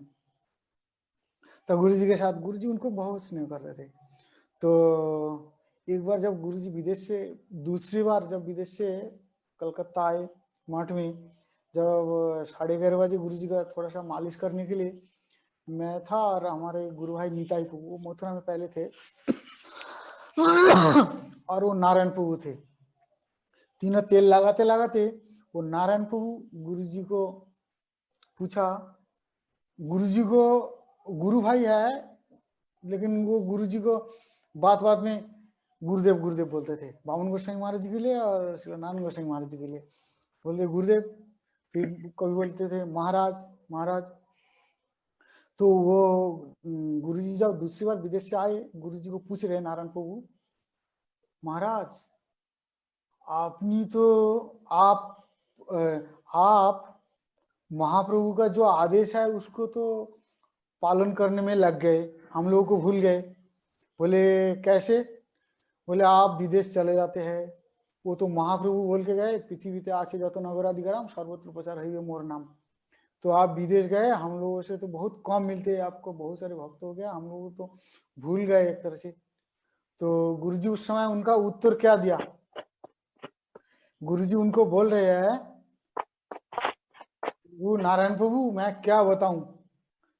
तो गुरु जी के साथ, गुरु जी उनको बहुत स्नेह करते थे। तो एक बार जब गुरु जी विदेश से, दूसरी बार जब विदेश से कलकत्ता आए मठ में, जब 11:30 बजे गुरु जी का थोड़ा सा मालिश करने के लिए मैं था, और हमारे गुरु भाई नीताई प्रभु, वो मथुरा में पहले थे, और वो नारायण प्रभु थे। तीनों तेल लगाते लगाते वो नारायण प्रभु गुरु जी को पूछा, गुरु जी को गुरु भाई है, लेकिन वो गुरु जी को बात बात में गुरुदेव गुरुदेव बोलते थे, बामन गोस्वामी महाराज जी के लिए और शिलानंद गोस्वामी महाराज जी के लिए बोलते गुरुदेव, फिर कभी बोलते थे महाराज महाराज। तो वो गुरु जी जब दूसरी बार विदेश से आए, गुरु जी को पूछ रहे नारायण प्रभु, महाराज आपनी तो आप महाप्रभु का जो आदेश है उसको तो पालन करने में लग गए, हम लोगों को भूल गए। बोले कैसे? बोले आप विदेश चले जाते हैं, वो तो महाप्रभु बोल के गए, पृथ्वीते आछे जत नगराधिकारम सर्वत्र प्रचार हइबे मोर नाम। तो आप विदेश गए, हम लोगों से तो बहुत कम मिलते हैं, आपको बहुत सारे भक्त हो गया, हम लोग तो भूल गए एक तरह से। तो गुरुजी उस समय उनका उत्तर क्या दिया? गुरुजी उनको बोल रहे हैं, वो नारायण प्रभु मैं क्या बताऊं,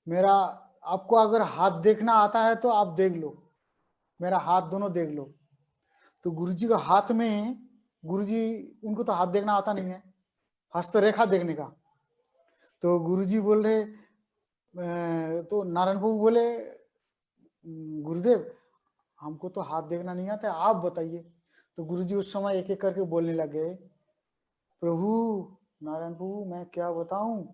मेरा आपको अगर हाथ देखना आता है तो आप देख लो, मेरा हाथ दोनों देख लो। तो गुरुजी का हाथ में, गुरुजी उनको तो हाथ देखना आता नहीं है, हस्तरेखा देखने का। तो गुरुजी बोल रहे, तो नारायण प्रभु बोले गुरुदेव हमको तो हाथ देखना नहीं आता, आप बताइए। तो गुरुजी उस समय एक एक करके बोलने लगे, प्रभु नारायण प्रभु मैं क्या बताऊं,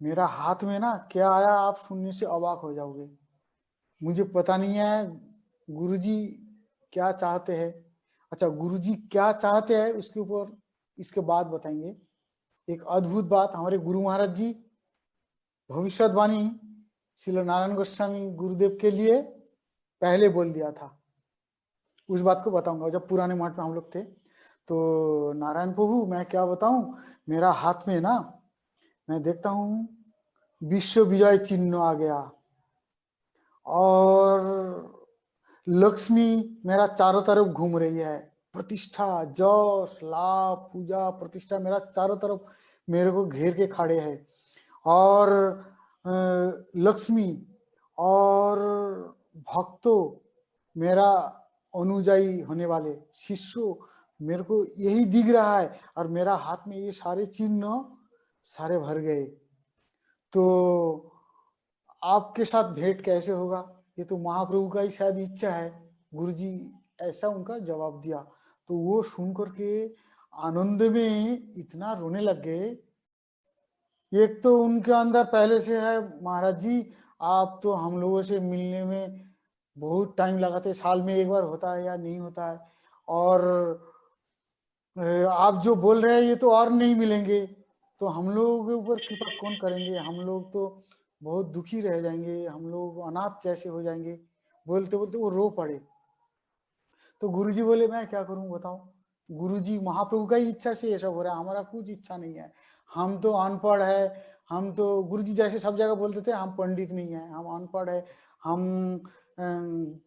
मेरा हाथ में ना क्या आया आप सुनने से अवाक हो जाओगे। मुझे पता नहीं है गुरुजी क्या चाहते हैं। अच्छा, गुरुजी क्या चाहते हैं उसके ऊपर इसके बाद बताएंगे। एक अद्भुत बात हमारे गुरु महाराज जी भविष्यवाणी श्री नारायण गोस्वामी गुरुदेव के लिए पहले बोल दिया था, उस बात को बताऊंगा। जब पुराने मठ में हम लोग थे तो नारायण प्रभु मैं क्या बताऊं, मेरा हाथ में ना मैं देखता हूं विश्व विजय चिन्ह आ गया और लक्ष्मी मेरा चारों तरफ घूम रही है, प्रतिष्ठा जश लाभ पूजा प्रतिष्ठा मेरा चारों तरफ मेरे को घेर के खड़े है। और लक्ष्मी और भक्तों मेरा अनुयायी होने वाले शिष्यों मेरे को यही दिख रहा है और मेरा हाथ में ये सारे चिन्ह सारे भर गए। तो आपके साथ भेंट कैसे होगा, ये तो महाप्रभु का ही शायद इच्छा है। गुरुजी ऐसा उनका जवाब दिया। तो वो सुन करके आनंद में इतना रोने लग गए। एक तो उनके अंदर पहले से है महाराज जी आप तो हम लोगों से मिलने में बहुत टाइम लगाते, साल में एक बार होता है या नहीं होता है, और आप जो बोल रहे हैं ये तो और नहीं मिलेंगे, तो हम लोगों के ऊपर कृपा कौन करेंगे, हम लोग तो बहुत दुखी रह जाएंगे, हम लोग अनाथ जैसे हो जाएंगे। बोलते बोलते वो रो पड़े। तो गुरुजी बोले मैं क्या करूं बताओ, गुरुजी महाप्रभु का ही इच्छा से ये सब हो रहा है, हमारा कुछ इच्छा नहीं है, हम तो अनपढ़ है, हम तो गुरुजी जैसे सब जगह बोलते थे हम पंडित नहीं है, हम अनपढ़ है, हम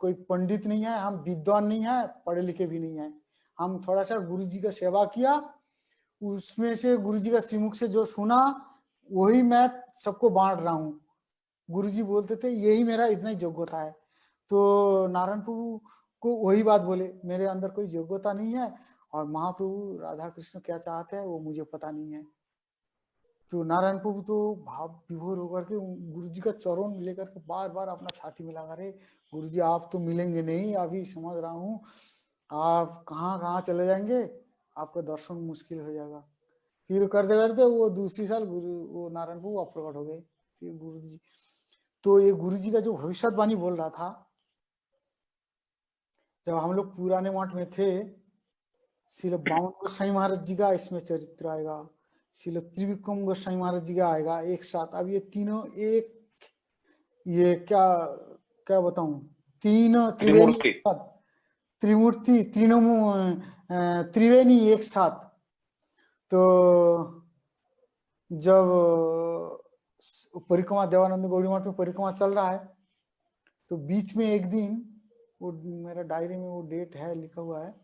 कोई पंडित नहीं है, हम विद्वान नहीं है, पढ़े लिखे भी नहीं है, हम थोड़ा सा गुरुजी का सेवा किया, उसमें से गुरुजी का श्रीमुख से जो सुना वही मैं सबको बांट रहा हूँ। गुरुजी बोलते थे यही मेरा इतना ही योग्यता है। तो नारायण प्रभु को वही बात बोले, मेरे अंदर कोई योग्यता नहीं है और महाप्रभु राधा कृष्ण क्या चाहते हैं वो मुझे पता नहीं है। तो नारायण प्रभु तो भाव विभोर होकर के गुरुजी का चरण लेकर के बार बार अपना छाती में लगा रहे, गुरुजी आप तो मिलेंगे नहीं, अभी समझ रहा हूँ आप कहाँ कहाँ चले जाएंगे, आपका दर्शन मुश्किल हो जाएगा। फिर करते करते वो दूसरी साल वो नारायण प्रभु अप्रकट हो गए। फिर गुरुजी, तो ये गुरुजी का जो भविष्यवाणी बोल रहा था, जब हम लोग पुराने मठ में थे, श्रील बामन गोसाई महाराज जी का इसमें चरित्र आएगा, श्रील त्रिविक्रम गोसाई महाराज जी का आएगा एक साथ। अब ये तीनों एक, ये क्या क्या बताऊं, तीन त्रिवेणी त्रिमूर्ति त्रिवेणी एक साथ। तो जब परिक्रमा देवानंद गौड़ी मठ में परिक्रमा चल रहा है तो बीच में एक दिन, वो मेरा डायरी में वो डेट है लिखा हुआ है,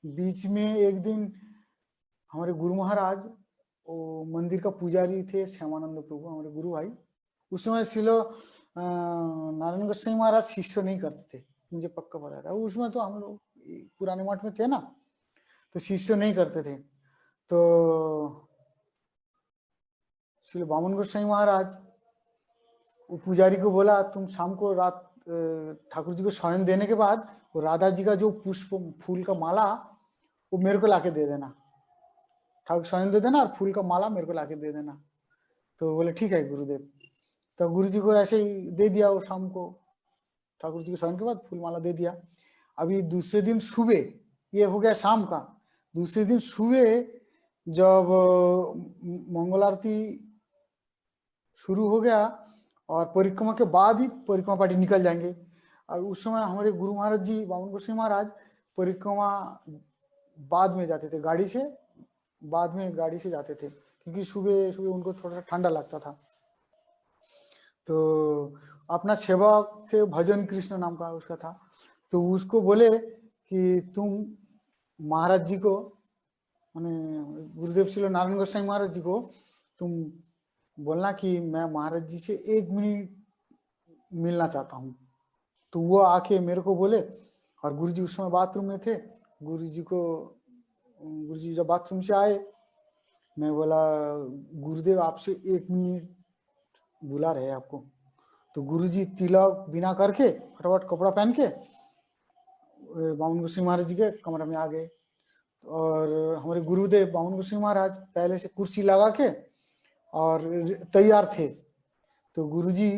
बीच में एक दिन हमारे गुरु महाराज वो मंदिर का पुजारी थे श्यामानंद प्रभु हमारे गुरु भाई, उस समय शिलो नारायण गोस्वामी महाराज शिष्य नहीं करते थे, मुझे पक्का पता था। उसमें तो हम लोग पुराने मठ में थे ना, तो शिष्य नहीं करते थे। तो श्री बामन गोस्वामी महाराज वो पुजारी को बोला तुम शाम को रात ठाकुर जी को शयन देने के बाद वो राधा जी का जो पुष्प फूल का माला वो मेरे को लाके दे देना, ठाकुर शयन दे देना और फूल का माला मेरे को लाके दे देना। तो बोले ठीक है गुरुदेव। तो गुरु जी को ऐसे ही दे दिया, वो शाम को ठाकुर जी के शयन के बाद फूल माला दे दिया। अभी दूसरे दिन सुबह, ये हो गया शाम का, दूसरे दिन सुबह जब मंगल आरती शुरू हो गया और परिक्रमा के बाद ही परिक्रमा पार्टी निकल जाएंगे। और उस समय हमारे गुरु महाराज जी बामन गोस्वामी महाराज परिक्रमा बाद में जाते थे, गाड़ी से, बाद में गाड़ी से जाते थे, क्योंकि सुबह सुबह उनको थोड़ा ठंडा लगता था। तो अपना सेवक थे भजन कृष्ण नाम का उसका था, तो उसको बोले कि तुम महाराज जी को मैंने गुरुदेव श्री नारायण गोस्वामी महाराज जी को तुम बोलना कि मैं महाराज जी से 1 मिनट मिलना चाहता हूँ। तो वो आके मेरे को बोले, और गुरुजी उस समय बाथरूम में थे। गुरुजी जब बाथरूम से आए, मैं बोला गुरुदेव आपसे 1 मिनट बुला रहे हैं आपको। तो गुरुजी तिलक बिना करके फटाफट कपड़ा पहन के बामन गोस्वामी महाराज जी के कमरे में आ गए। और हमारे गुरुदेव बामन गोस्वामी महाराज पहले से कुर्सी लगा के और तैयार थे। तो गुरुजी,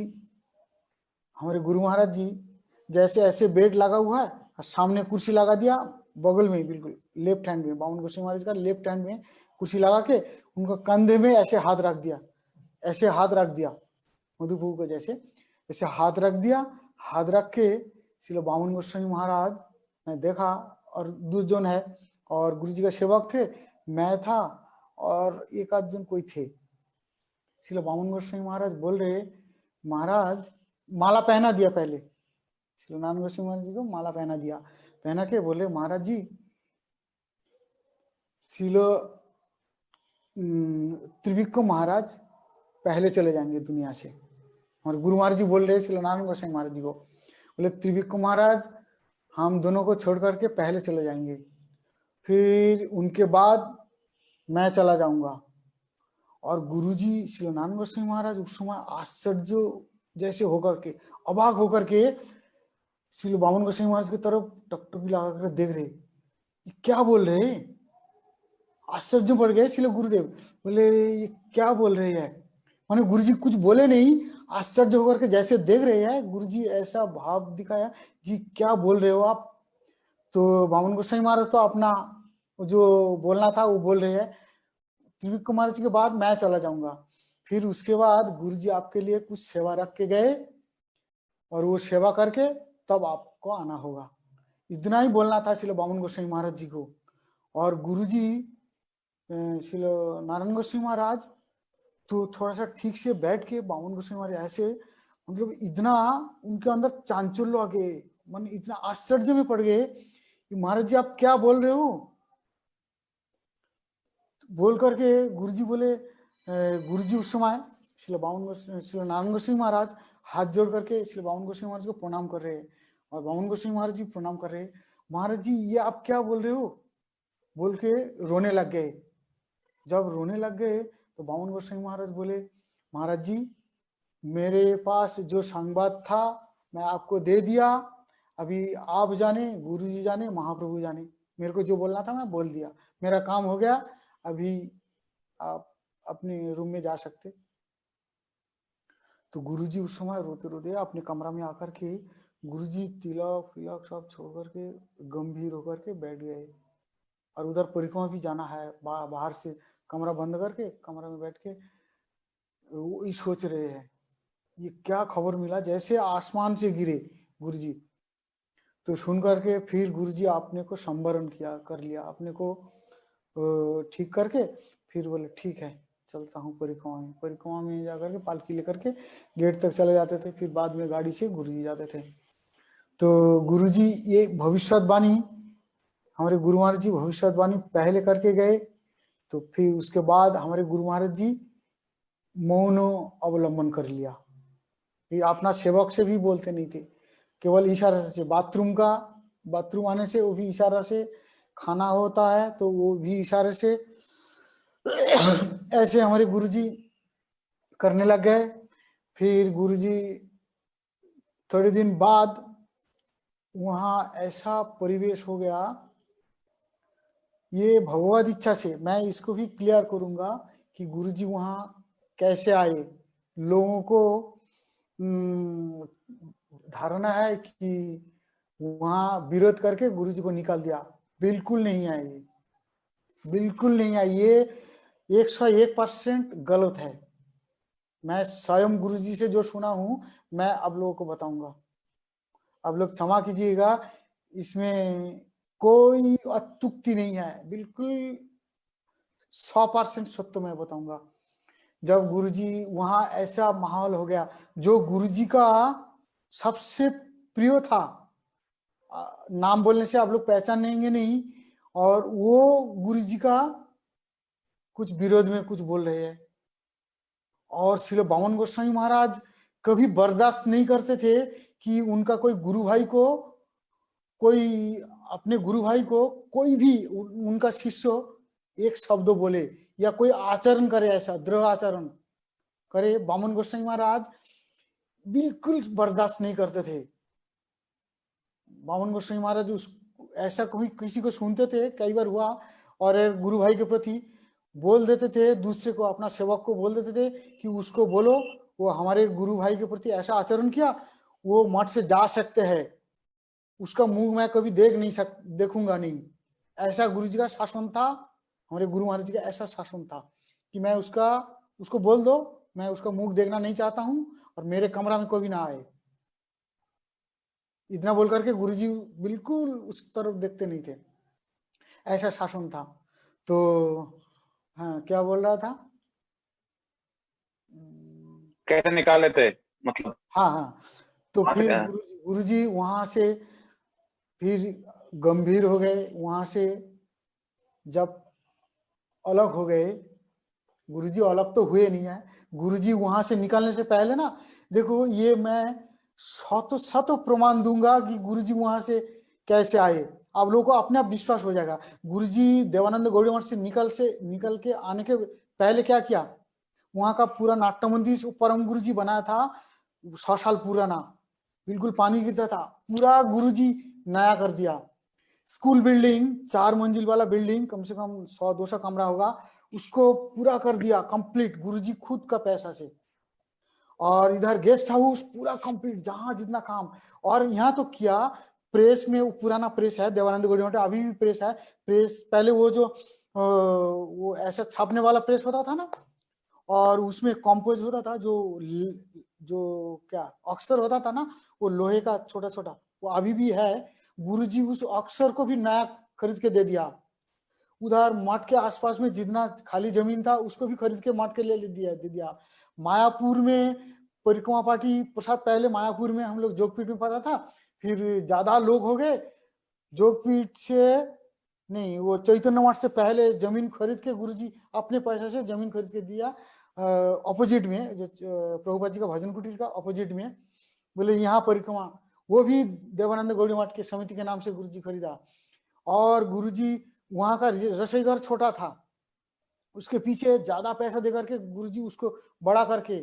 हमारे गुरु महाराज जी जैसे ऐसे बेड लगा हुआ है और सामने कुर्सी लगा दिया, बगल में बिल्कुल लेफ्ट हैंड में, बामन गोस्वामी महाराज का लेफ्ट हैंड में कुर्सी लगा के उनका कंधे में ऐसे हाथ रख दिया, ऐसे हाथ रख दिया मधुप्रभु को जैसे ऐसे हाथ रख दिया। हाथ रख के श्रील बामन गोस्वामी महाराज मैं देखा, और दूसरे जन है और गुरु जी का सेवक थे, मैं था और एक आध जन कोई थे। श्रील बामन गोस्वामी महाराज बोल रहे, महाराज माला पहना दिया, पहले श्री नारायण गोस्वामी महाराज जी को माला पहना दिया। पहना के बोले महाराज जी श्रील त्रिविक्रम महाराज पहले चले जाएंगे दुनिया से। और गुरु महाराज जी बोल रहे श्री नारायण गोस्वामी महाराज जी को, बोले त्रिविक्रम महाराज हम दोनों को छोड़ करके पहले चले जाएंगे, फिर उनके बाद मैं चला जाऊंगा। और गुरुजी श्री नारायण गोस्वामी महाराज उस समय आश्चर्य जैसे होकर के, अबाक होकर के श्री बामन गोस्वामी महाराज की तरफ टकटकी लगा कर देख रहे, क्या बोल रहे। आश्चर्य पड़ गए श्री गुरुदेव, बोले ये क्या बोल रहे हैं। माने गुरुजी कुछ बोले नहीं, आश्चर्य होकर के जैसे देख रहे हैं। गुरुजी ऐसा भाव दिखाया, जी क्या बोल रहे हो आप। तो बामन गोस्वामी महाराज तो अपना जो बोलना था वो बोल रहे हैं, त्रिविक्रम महाराज जी के बाद मैं चला जाऊंगा, फिर उसके बाद गुरुजी आपके लिए कुछ सेवा रख के गए और वो सेवा करके तब आपको आना होगा। इतना ही बोलना था श्री बामन गोस्वामी महाराज जी को। और गुरुजी श्री नारायण गोस्वामी महाराज तो थोड़ा सा ठीक से बैठ के बामन गोस्वामी महाराज ऐसे, मतलब इतना उनके अंदर चांचल्य आ गए, मन इतना आश्चर्य में पड़ गए कि महाराज जी आप क्या बोल रहे हो। बोल करके गुरुजी बोले, गुरुजी उस समय श्री नारायण गोस्वामी महाराज हाथ जोड़ करके श्री बामन गोस्वामी महाराज को प्रणाम कर रहे हैं, और बामन गोस्वामी महाराज जी प्रणाम कर रहे हैं। महाराज जी ये आप क्या बोल रहे हो बोल के रोने लग गए। जब रोने लग गए तो बामन गोस्वामी महाराज बोले, महाराज जी मेरे पास जो संवाद था मैं आपको दे दिया, अभी आप जाने, गुरुजी जाने, महाप्रभु जाने, मेरे को जो बोलना था मैं बोल दिया, मेरा काम हो गया, अभी आप अपने रूम में जा सकते। तो गुरुजी उस समय रोते रोते अपने कमरा में आकर के गुरुजी तिलक फिलक सब छोड़ करके गंभीर होकर के बैठ गए। और उधर परिक्रमा भी जाना है, बाहर से कमरा बंद करके कमरा में बैठ के वो सोच रहे हैं ये क्या खबर मिला, जैसे आसमान से गिरे गुरुजी। तो सुन करके फिर गुरुजी आपने को संवरण किया, कर लिया अपने को ठीक करके, फिर बोले ठीक है चलता हूँ परिक्रमा में। परिक्रमा में जाकर के पालकी लेकर के गेट तक चले जाते थे, फिर बाद में गाड़ी से गुरुजी जाते थे। तो गुरुजी ये भविष्यवाणी, हमारे गुरु महाराज जी भविष्यवाणी पहले करके गए। तो फिर उसके बाद हमारे गुरु महाराज जी मौन अवलंबन कर लिया, ये अपना सेवक से भी बोलते नहीं थे, केवल इशारा से। बाथरूम आने से वो भी इशारा से, खाना होता है तो वो भी इशारे से, ऐसे हमारे गुरुजी करने लग गए। फिर गुरुजी थोड़े दिन बाद वहां ऐसा परिवेश हो गया, ये भगवत इच्छा से मैं इसको भी क्लियर करूंगा कि गुरुजी वहां कैसे आए। लोगों को धारणा है कि वहां विरोध करके गुरुजी को निकाल दिया, बिल्कुल नहीं है, ये बिल्कुल नहीं है, ये 101% गलत है। मैं स्वयं गुरुजी से जो सुना हूं मैं आप लोगों को बताऊंगा, आप लोग क्षमा कीजिएगा, इसमें कोई अत्युक्ति नहीं है, बिल्कुल 100% सत्य मैं बताऊंगा। जब गुरुजी वहां ऐसा माहौल हो गया, जो गुरुजी का सबसे प्रिय था, नाम बोलने से आप लोग पहचानेंगे नहीं, और वो गुरुजी का कुछ विरोध में कुछ बोल रहे हैं। और श्रील बामन गोस्वामी महाराज कभी बर्दाश्त नहीं करते थे कि उनका कोई गुरु भाई को, कोई अपने गुरु भाई को कोई भी उनका शिष्य एक शब्द बोले या कोई आचरण करे, ऐसा द्रोह आचरण करे, बामन गोस्वामी महाराज बिल्कुल बर्दाश्त नहीं करते थे। बामन गोस्वामी महाराज उस ऐसा कभी किसी को सुनते थे, कई बार हुआ, और गुरु भाई के प्रति बोल देते थे, दूसरे को, अपना सेवक को बोल देते थे कि उसको बोलो वो हमारे गुरु भाई के प्रति ऐसा आचरण किया, वो मठ से जा सकते हैं, उसका मुंह मैं कभी देखूंगा नहीं। ऐसा गुरु जी का शासन था, हमारे गुरु महाराज जी का ऐसा शासन था कि मैं उसको बोल दो, मैं उसका मुंह देखना नहीं चाहता हूं और मेरे कमरा में कोई ना आए। इतना बोल करके गुरुजी बिल्कुल उस तरफ देखते नहीं थे, ऐसा शासन था। तो हाँ, क्या बोल रहा था?
कैसे निकाले थे मतलब?
हाँ, तो फिर गुरुजी वहां से फिर गंभीर हो गए। वहां से जब अलग हो गए, गुरुजी अलग तो हुए नहीं है, गुरुजी वहां से निकलने से पहले ना, देखो ये मैं शत प्रमाण दूंगा कि गुरुजी वहां से कैसे आए, आप लोगों को अपने आप विश्वास हो जाएगा। गुरुजी देवानंद गौड़ी मठ से निकल के आने के पहले क्या किया, वहां का पूरा नाट्य मंदिर परम गुरुजी बनाया था, 100 साल पुराना, बिल्कुल पानी गिरता था, पूरा गुरुजी नया कर दिया। स्कूल बिल्डिंग, 4 मंजिल वाला बिल्डिंग, कम से कम 100-200 कमरा होगा, उसको पूरा कर दिया कंप्लीट गुरुजी खुद का पैसा से। और इधर गेस्ट हाउस पूरा कंप्लीट, जहां जितना काम। और यहाँ तो किया, प्रेस में, वो पुराना प्रेस है देवानंद गौड़ी मठ, अभी भी प्रेस है। प्रेस पहले वो जो वो ऐसा छापने वाला प्रेस होता था ना, और उसमें कंपोज होता था, जो क्या अक्षर होता था ना, वो लोहे का छोटा छोटा, वो अभी भी है। गुरुजी उस अक्षर को भी नया खरीद के दे दिया। उधर मठ के आसपास में जितना खाली जमीन था उसको भी खरीद के मठ के ले दे दिया। मायापुर में परिक्रमा पार्टी प्रसाद, पहले मायापुर में हम लोग जोगपीठ में पता था, फिर ज्यादा लोग हो गए, जोगपीठ से नहीं, वो चैतन्य मठ से पहले जमीन खरीद के गुरुजी अपने पैसे से जमीन खरीद के दिया, अपोजिट में, जो प्रभुपाद जी का भजन कुटीर का अपोजिट में, बोले यहाँ परिक्रमा, वो भी देवानंद गौड़ी मठ के समिति के नाम से गुरुजी खरीदा। और गुरुजी वहां का रसोई घर छोटा था, उसके पीछे ज्यादा पैसा देकर के गुरुजी उसको बड़ा करके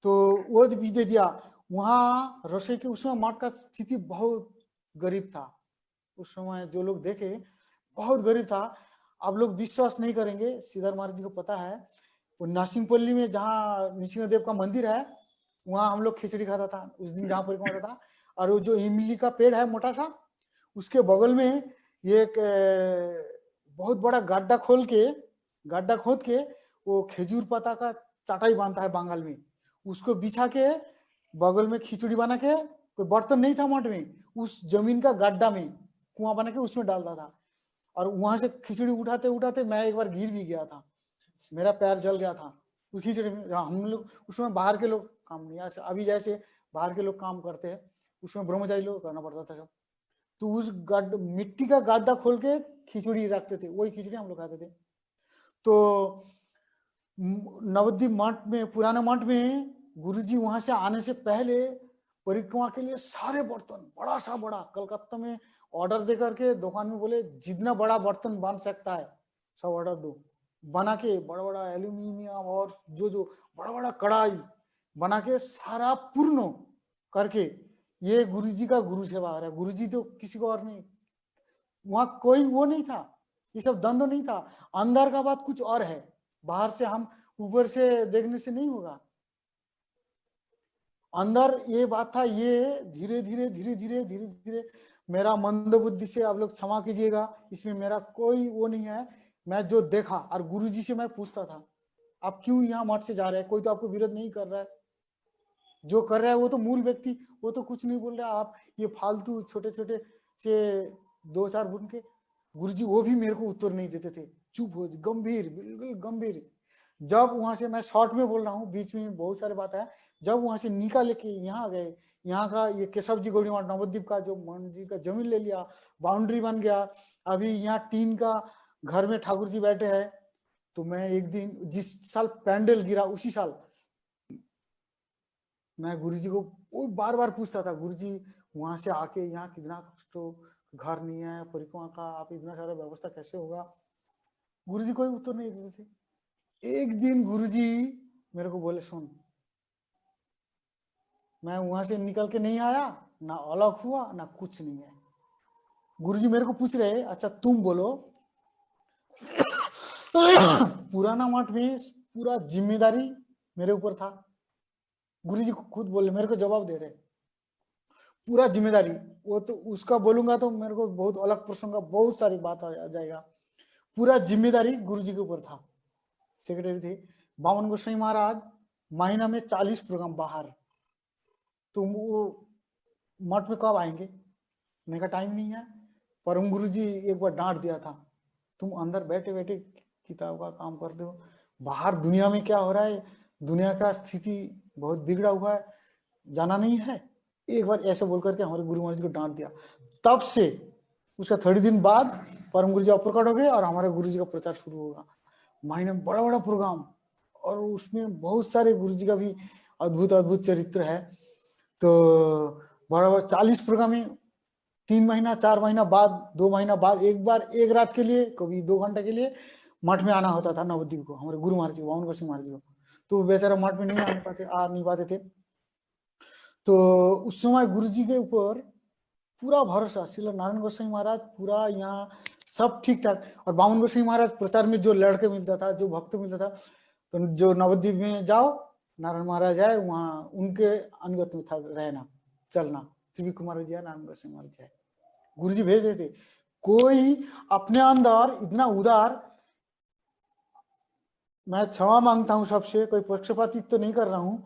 तो वो भी दे दिया। वहां रसोई के उस समय मठ का स्थिति बहुत गरीब था, उस समय जो लोग देखे बहुत गरीब था। आप लोग विश्वास नहीं करेंगे, सिद्धार्थ महाराज जी को पता है, वो नरसिंहपल्ली में जहाँ नृसिंहदेव का मंदिर है, वहां हम लोग खिचड़ी खाता था उस दिन, जहाँ परिक्रमा होता था। और वो जो इमली का पेड़ है मोटा सा, उसके बगल में ये एक बहुत बड़ा गड्ढा खोद के वो खजूर पत्ता का चाटाई बांधता है बंगाल में, उसको बिछा के बगल में खिचड़ी बना के, कोई बर्तन नहीं था मठ में, उस जमीन का गड्ढा में कुआं बना के उसमें डालता था। और वहां से खिचड़ी उठाते उठाते मैं एक बार गिर भी गया था, मेरा पैर जल गया था उस खिचड़ी में। हम लोग उसमें बाहर के लोग काम नहीं, अभी जैसे बाहर के लोग काम करते हैं, उसमें ब्रह्मचारी लोग करना पड़ता था सब। तो उस मिट्टी का गड्ढा खोल के खिचड़ी रखते थे, वही खिचड़ी हम लोग खाते थे। तो नवद्वीप मठ में, पुराना मठ में, गुरुजी वहां से आने से पहले परिक्रमा के लिए सारे बर्तन, बड़ा सा बड़ा, कलकत्ता में ऑर्डर दे करके दुकान में बोले जितना बड़ा बर्तन बन सकता है सब ऑर्डर दो, बना के बड़ा बड़ा एल्यूमिनियम और जो बड़ा बड़ा कढ़ाई बना के सारा पूर्ण करके, ये गुरुजी का गुरु सेवा आ रहा है। गुरुजी तो किसी को और नहीं, वहां कोई वो नहीं था, ये सब द्वंद्व नहीं था। अंदर का बात कुछ और है, बाहर से हम ऊपर से देखने से नहीं होगा। अंदर ये बात था, ये धीरे धीरे मेरा मंद बुद्धि से आप लोग क्षमा कीजिएगा, इसमें मेरा कोई वो नहीं है। मैं जो देखा, और गुरुजी से मैं पूछता था आप क्यों यहाँ मठ से जा रहे हैं, कोई तो आपको विरोध नहीं कर रहा है, जो कर रहा है वो तो मूल व्यक्ति, वो तो कुछ नहीं बोल रहा, आप ये फालतू छोटे छोटे से 2-4 बुन के। गुरुजी वो भी मेरे को उत्तर नहीं देते थे, चुप हो, गंभीर, बिल्कुल गंभीर। जब वहां से, मैं शॉर्ट में बोल रहा हूँ, बीच में बहुत सारे बात है, जब वहां से निकाल के यहाँ गए, यहाँ का ये केशव जी गौड़ी मठ नवद्वीप का जो मंदिर का जमीन ले लिया, बाउंड्री बन गया, अभी यहाँ टीन का घर में ठाकुर जी बैठे हैं, तो मैं एक दिन जिस साल पैंडल गिरा उसी साल मैं गुरुजी को वो बार बार पूछता था, गुरुजी वहां से आके यहाँ कितना तो घर नहीं है परिक्रमा का, आप इतना सारा व्यवस्था कैसे होगा? गुरुजी कोई उत्तर नहीं देते थे। एक दिन गुरुजी मेरे को बोले, सुन, मैं वहां से निकल के नहीं आया, ना अलग हुआ, ना कुछ नहीं है। गुरुजी मेरे को पूछ रहे, अच्छा तुम बोलो, पुराना मठ में पूरा जिम्मेदारी मेरे ऊपर था। गुरुजी खुद बोले, मेरे को जवाब दे रहे, पूरा जिम्मेदारी। वो तो उसका बोलूंगा तो मेरे को बहुत अलग प्रसंग का बहुत सारी बात आ जाएगा। पूरा जिम्मेदारी गुरुजी के ऊपर था। सेक्रेटरी थे बामन गोसाई महाराज, महीना में 40 प्रोग्राम बाहर, तुम वो मठ में कब आएंगे? मेरे का टाइम नहीं है। परम गुरुजी एक बार डांट दिया था, तुम अंदर बैठे बैठे किताब का काम करते हो, बाहर दुनिया में क्या हो रहा है, दुनिया का स्थिति बहुत बिगड़ा हुआ है, जाना नहीं है। एक बार ऐसे बोल करके हमारे गुरु महाराज को डांट दिया। तब से उसका 30 दिन बाद परम गुरुजी अप्रकट हो गए और हमारे गुरुजी का प्रचार शुरू होगा। महीने में बड़ा बड़ा प्रोग्राम, और उसमें बहुत सारे गुरुजी का भी अद्भुत अद्भुत चरित्र है। तो बड़ा बड़ा 40 प्रोग्राम में 3 महीना 4 महीना बाद 2 महीना बाद एक बार एक रात के लिए, कभी 2 घंटे के लिए मठ में आना होता था नवद्वीप को, हमारे गुरु महाराज जी बामन गोसाई महाराज जी को। तो बेचारा मठ में नहीं आ नहीं पाते थे। तो उस समय गुरुजी के ऊपर पूरा भरोसा, श्री नारायण गोसाई महाराज पूरा यहाँ सब ठीक ठाक। और बामन गोसाई महाराज प्रचार में जो लड़के मिलता था, जो भक्त मिलता था, तो जो नवद्वीप में जाओ, नारायण महाराज आए, वहाँ उनके अनुगत में था रहना चलना। त्रिवी कुमार जी है, नारायण गोसाई महाराज है, गुरुजी भेज देते। कोई अपने अंदर इतना उदार, मैं क्षमा मांगता हूं सबसे, कोई पक्षपाती तो नहीं कर रहा हूं,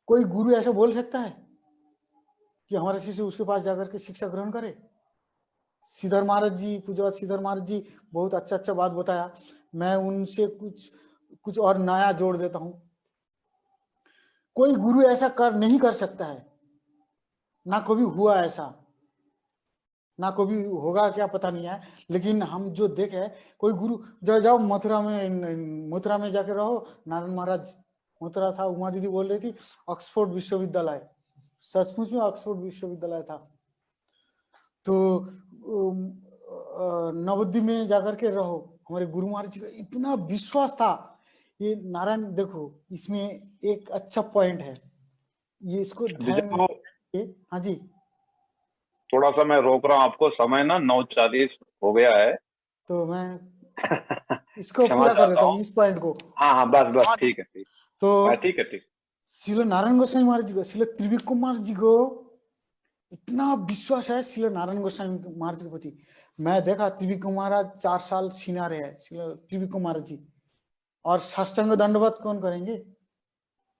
कोई गुरु ऐसा बोल सकता है कि हमारे शिष्य उसके पास जाकर के शिक्षा ग्रहण करे? श्रीधर महाराज जी, पूज्यपाद श्रीधर महाराज जी बहुत अच्छा अच्छा बात बताया, मैं उनसे कुछ और नया जोड़ देता हूं। कोई गुरु ऐसा नहीं कर सकता है, ना कभी हुआ ऐसा, ना कभी होगा क्या पता नहीं है। लेकिन हम जो देखे, कोई गुरु जाओ मथुरा में जाके रहो, नारायण महाराज मथुरा था, उमा दीदी बोल रही थी ऑक्सफोर्ड विश्वविद्यालय, सचमुच में ऑक्सफोर्ड विश्वविद्यालय था। तो नवद्वीप में जाकर के रहो, हमारे गुरु महाराज जी का इतना विश्वास था। ये नारायण, देखो इसमें एक अच्छा पॉइंट है, ये इसको ध्यान। हाँ जी,
थोड़ा सा मैं रोक रहा हूँ आपको, समय ना 9:40 हो गया है,
तो मैं इसको पूरा कर देता हूँ, इस पॉइंट को।
हाँ बस ठीक है, ठीक।
तो
ठीक है, ठीक।
श्रील नारायण गोसाई महाराज जी को, श्रील त्रिवी कुमार जी को इतना विश्वास है श्रील नारायण गोसाई महाराज के प्रति। मैं देखा त्रिवी कुमार 4 साल सीनियर है श्रील त्रिवी कुमार जी, और साष्टांग दंडवत कौन करेंगे?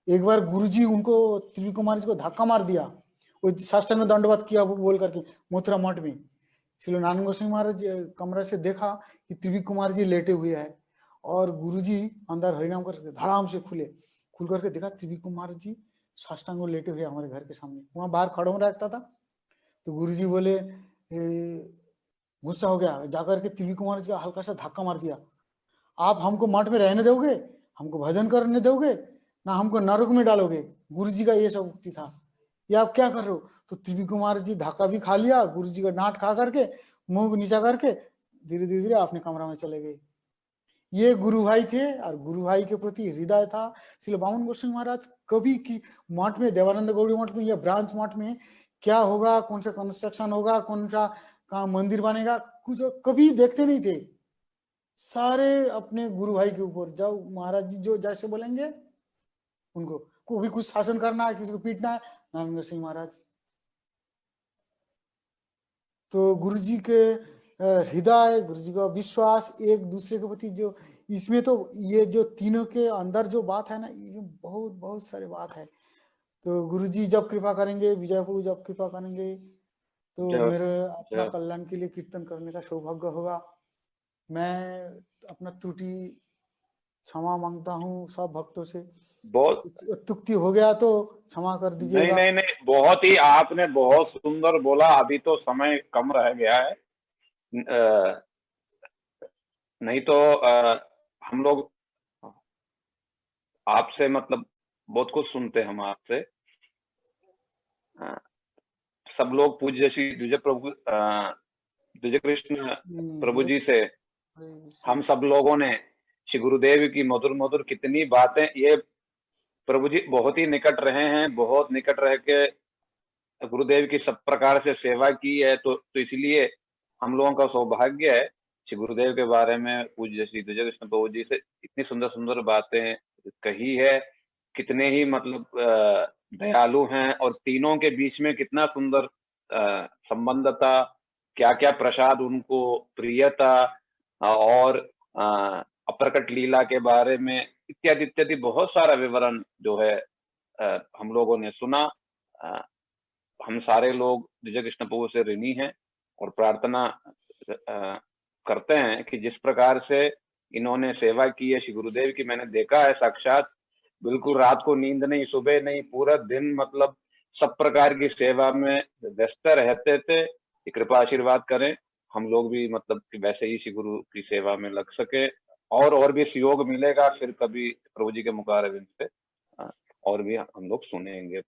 एक बार गुरुजी उनको त्रिवी कुमार जी को धक्का मार दिया, वो साष्टांग दंडवत किया बोल करके मथुरा मठ में। श्री नारायण गोसाई महाराज कमरा से देखा कि त्रिवी कुमार जी लेटे हुए हैं, और गुरुजी अंदर हरिनाम करके धड़ाम से खुल करके देखा त्रिवी कुमार जी साष्टांग लेटे हुए हमारे घर के सामने, वहां बाहर खड़ो में रखता था। तो गुरुजी बोले, गुस्सा हो गया, जाकर के त्रिवी कुमार जी का हल्का सा धक्का मार दिया, आप हमको मठ में रहने दोगे, हमको भजन करने दोगे, ना हमको नरक में डालोगे? गुरुजी का ये सब उक्ति था, ये आप क्या कर रहे हो? तो त्रिवी कुमार जी धक्का भी खा लिया, गुरुजी का डांट खा करके मुंह नीचा करके धीरे धीरे अपने कमरा में चले गए। ये गुरु भाई थे, और गुरु भाई के प्रति हृदय था। इसलिए बामन गोसाई महाराज कभी की मठ में, देवानंद गौड़ी मठ में या ब्रांच मठ में क्या होगा, कौन सा कंस्ट्रक्शन होगा, कौन सा कहाँ मंदिर बनेगा, कुछ कभी देखते नहीं थे। सारे अपने गुरु भाई के ऊपर, जाओ महाराज जी जो जैसे बोलेंगे उनको, को भी कुछ शासन करना है, किसी को पीटना है, नारायण गोसाई महाराज। तो गुरुजी के हृदय, गुरुजी का विश्वास एक दूसरे के प्रति, जो इसमें तो ये जो तीनों के अंदर जो बात है ना, ये बहुत बहुत सारी बात है। तो गुरुजी जब कृपा करेंगे, विजय प्रभु जब कृपा करेंगे, तो मेरे अपना कल्याण के लिए कीर्तन करने का सौभाग्य होगा। मैं अपना त्रुटि क्षमा मांगता हूँ सब भक्तों से, बहुत तुक्ति हो गया तो क्षमा कर दीजिएगा।
नहीं, बहुत ही आपने बहुत सुंदर बोला। अभी तो समय कम रह गया है, नहीं तो हम लोग आपसे मतलब बहुत कुछ सुनते हैं हम आपसे। सब लोग पूज्य श्री द्विज कृष्ण प्रभु जी से हम सब लोगों ने श्री गुरुदेव की मधुर मधुर कितनी बातें, ये प्रभु जी बहुत ही निकट रहे हैं, बहुत निकट रह के गुरुदेव की सब प्रकार से सेवा की है। तो इसलिए हम लोगों का सौभाग्य है श्री गुरुदेव के बारे में पूज्य श्री द्विज कृष्ण प्रभु जी से इतनी सुंदर सुंदर बातें कही है। कितने ही मतलब दयालु हैं और तीनों के बीच में कितना सुंदर संबंध था, क्या क्या प्रसाद उनको प्रिय था, और अप्रकट लीला के बारे में इत्यादि इत्यादि बहुत सारा विवरण जो है हम लोगों ने सुना। हम सारे लोग द्विज कृष्ण प्रभु से ऋणी हैं और प्रार्थना करते हैं कि जिस प्रकार से इन्होंने सेवा की है श्री गुरुदेव की, मैंने देखा है साक्षात, बिल्कुल रात को नींद नहीं, सुबह नहीं, पूरा दिन मतलब सब प्रकार की सेवा में व्यस्त रहते थे। कृपा आशीर्वाद करें हम लोग भी मतलब कि वैसे ही श्री गुरु की सेवा में लग सके, और भी सहयोग मिलेगा फिर कभी प्रभु जी के मुखारविंद से और भी हम लोग सुनेंगे।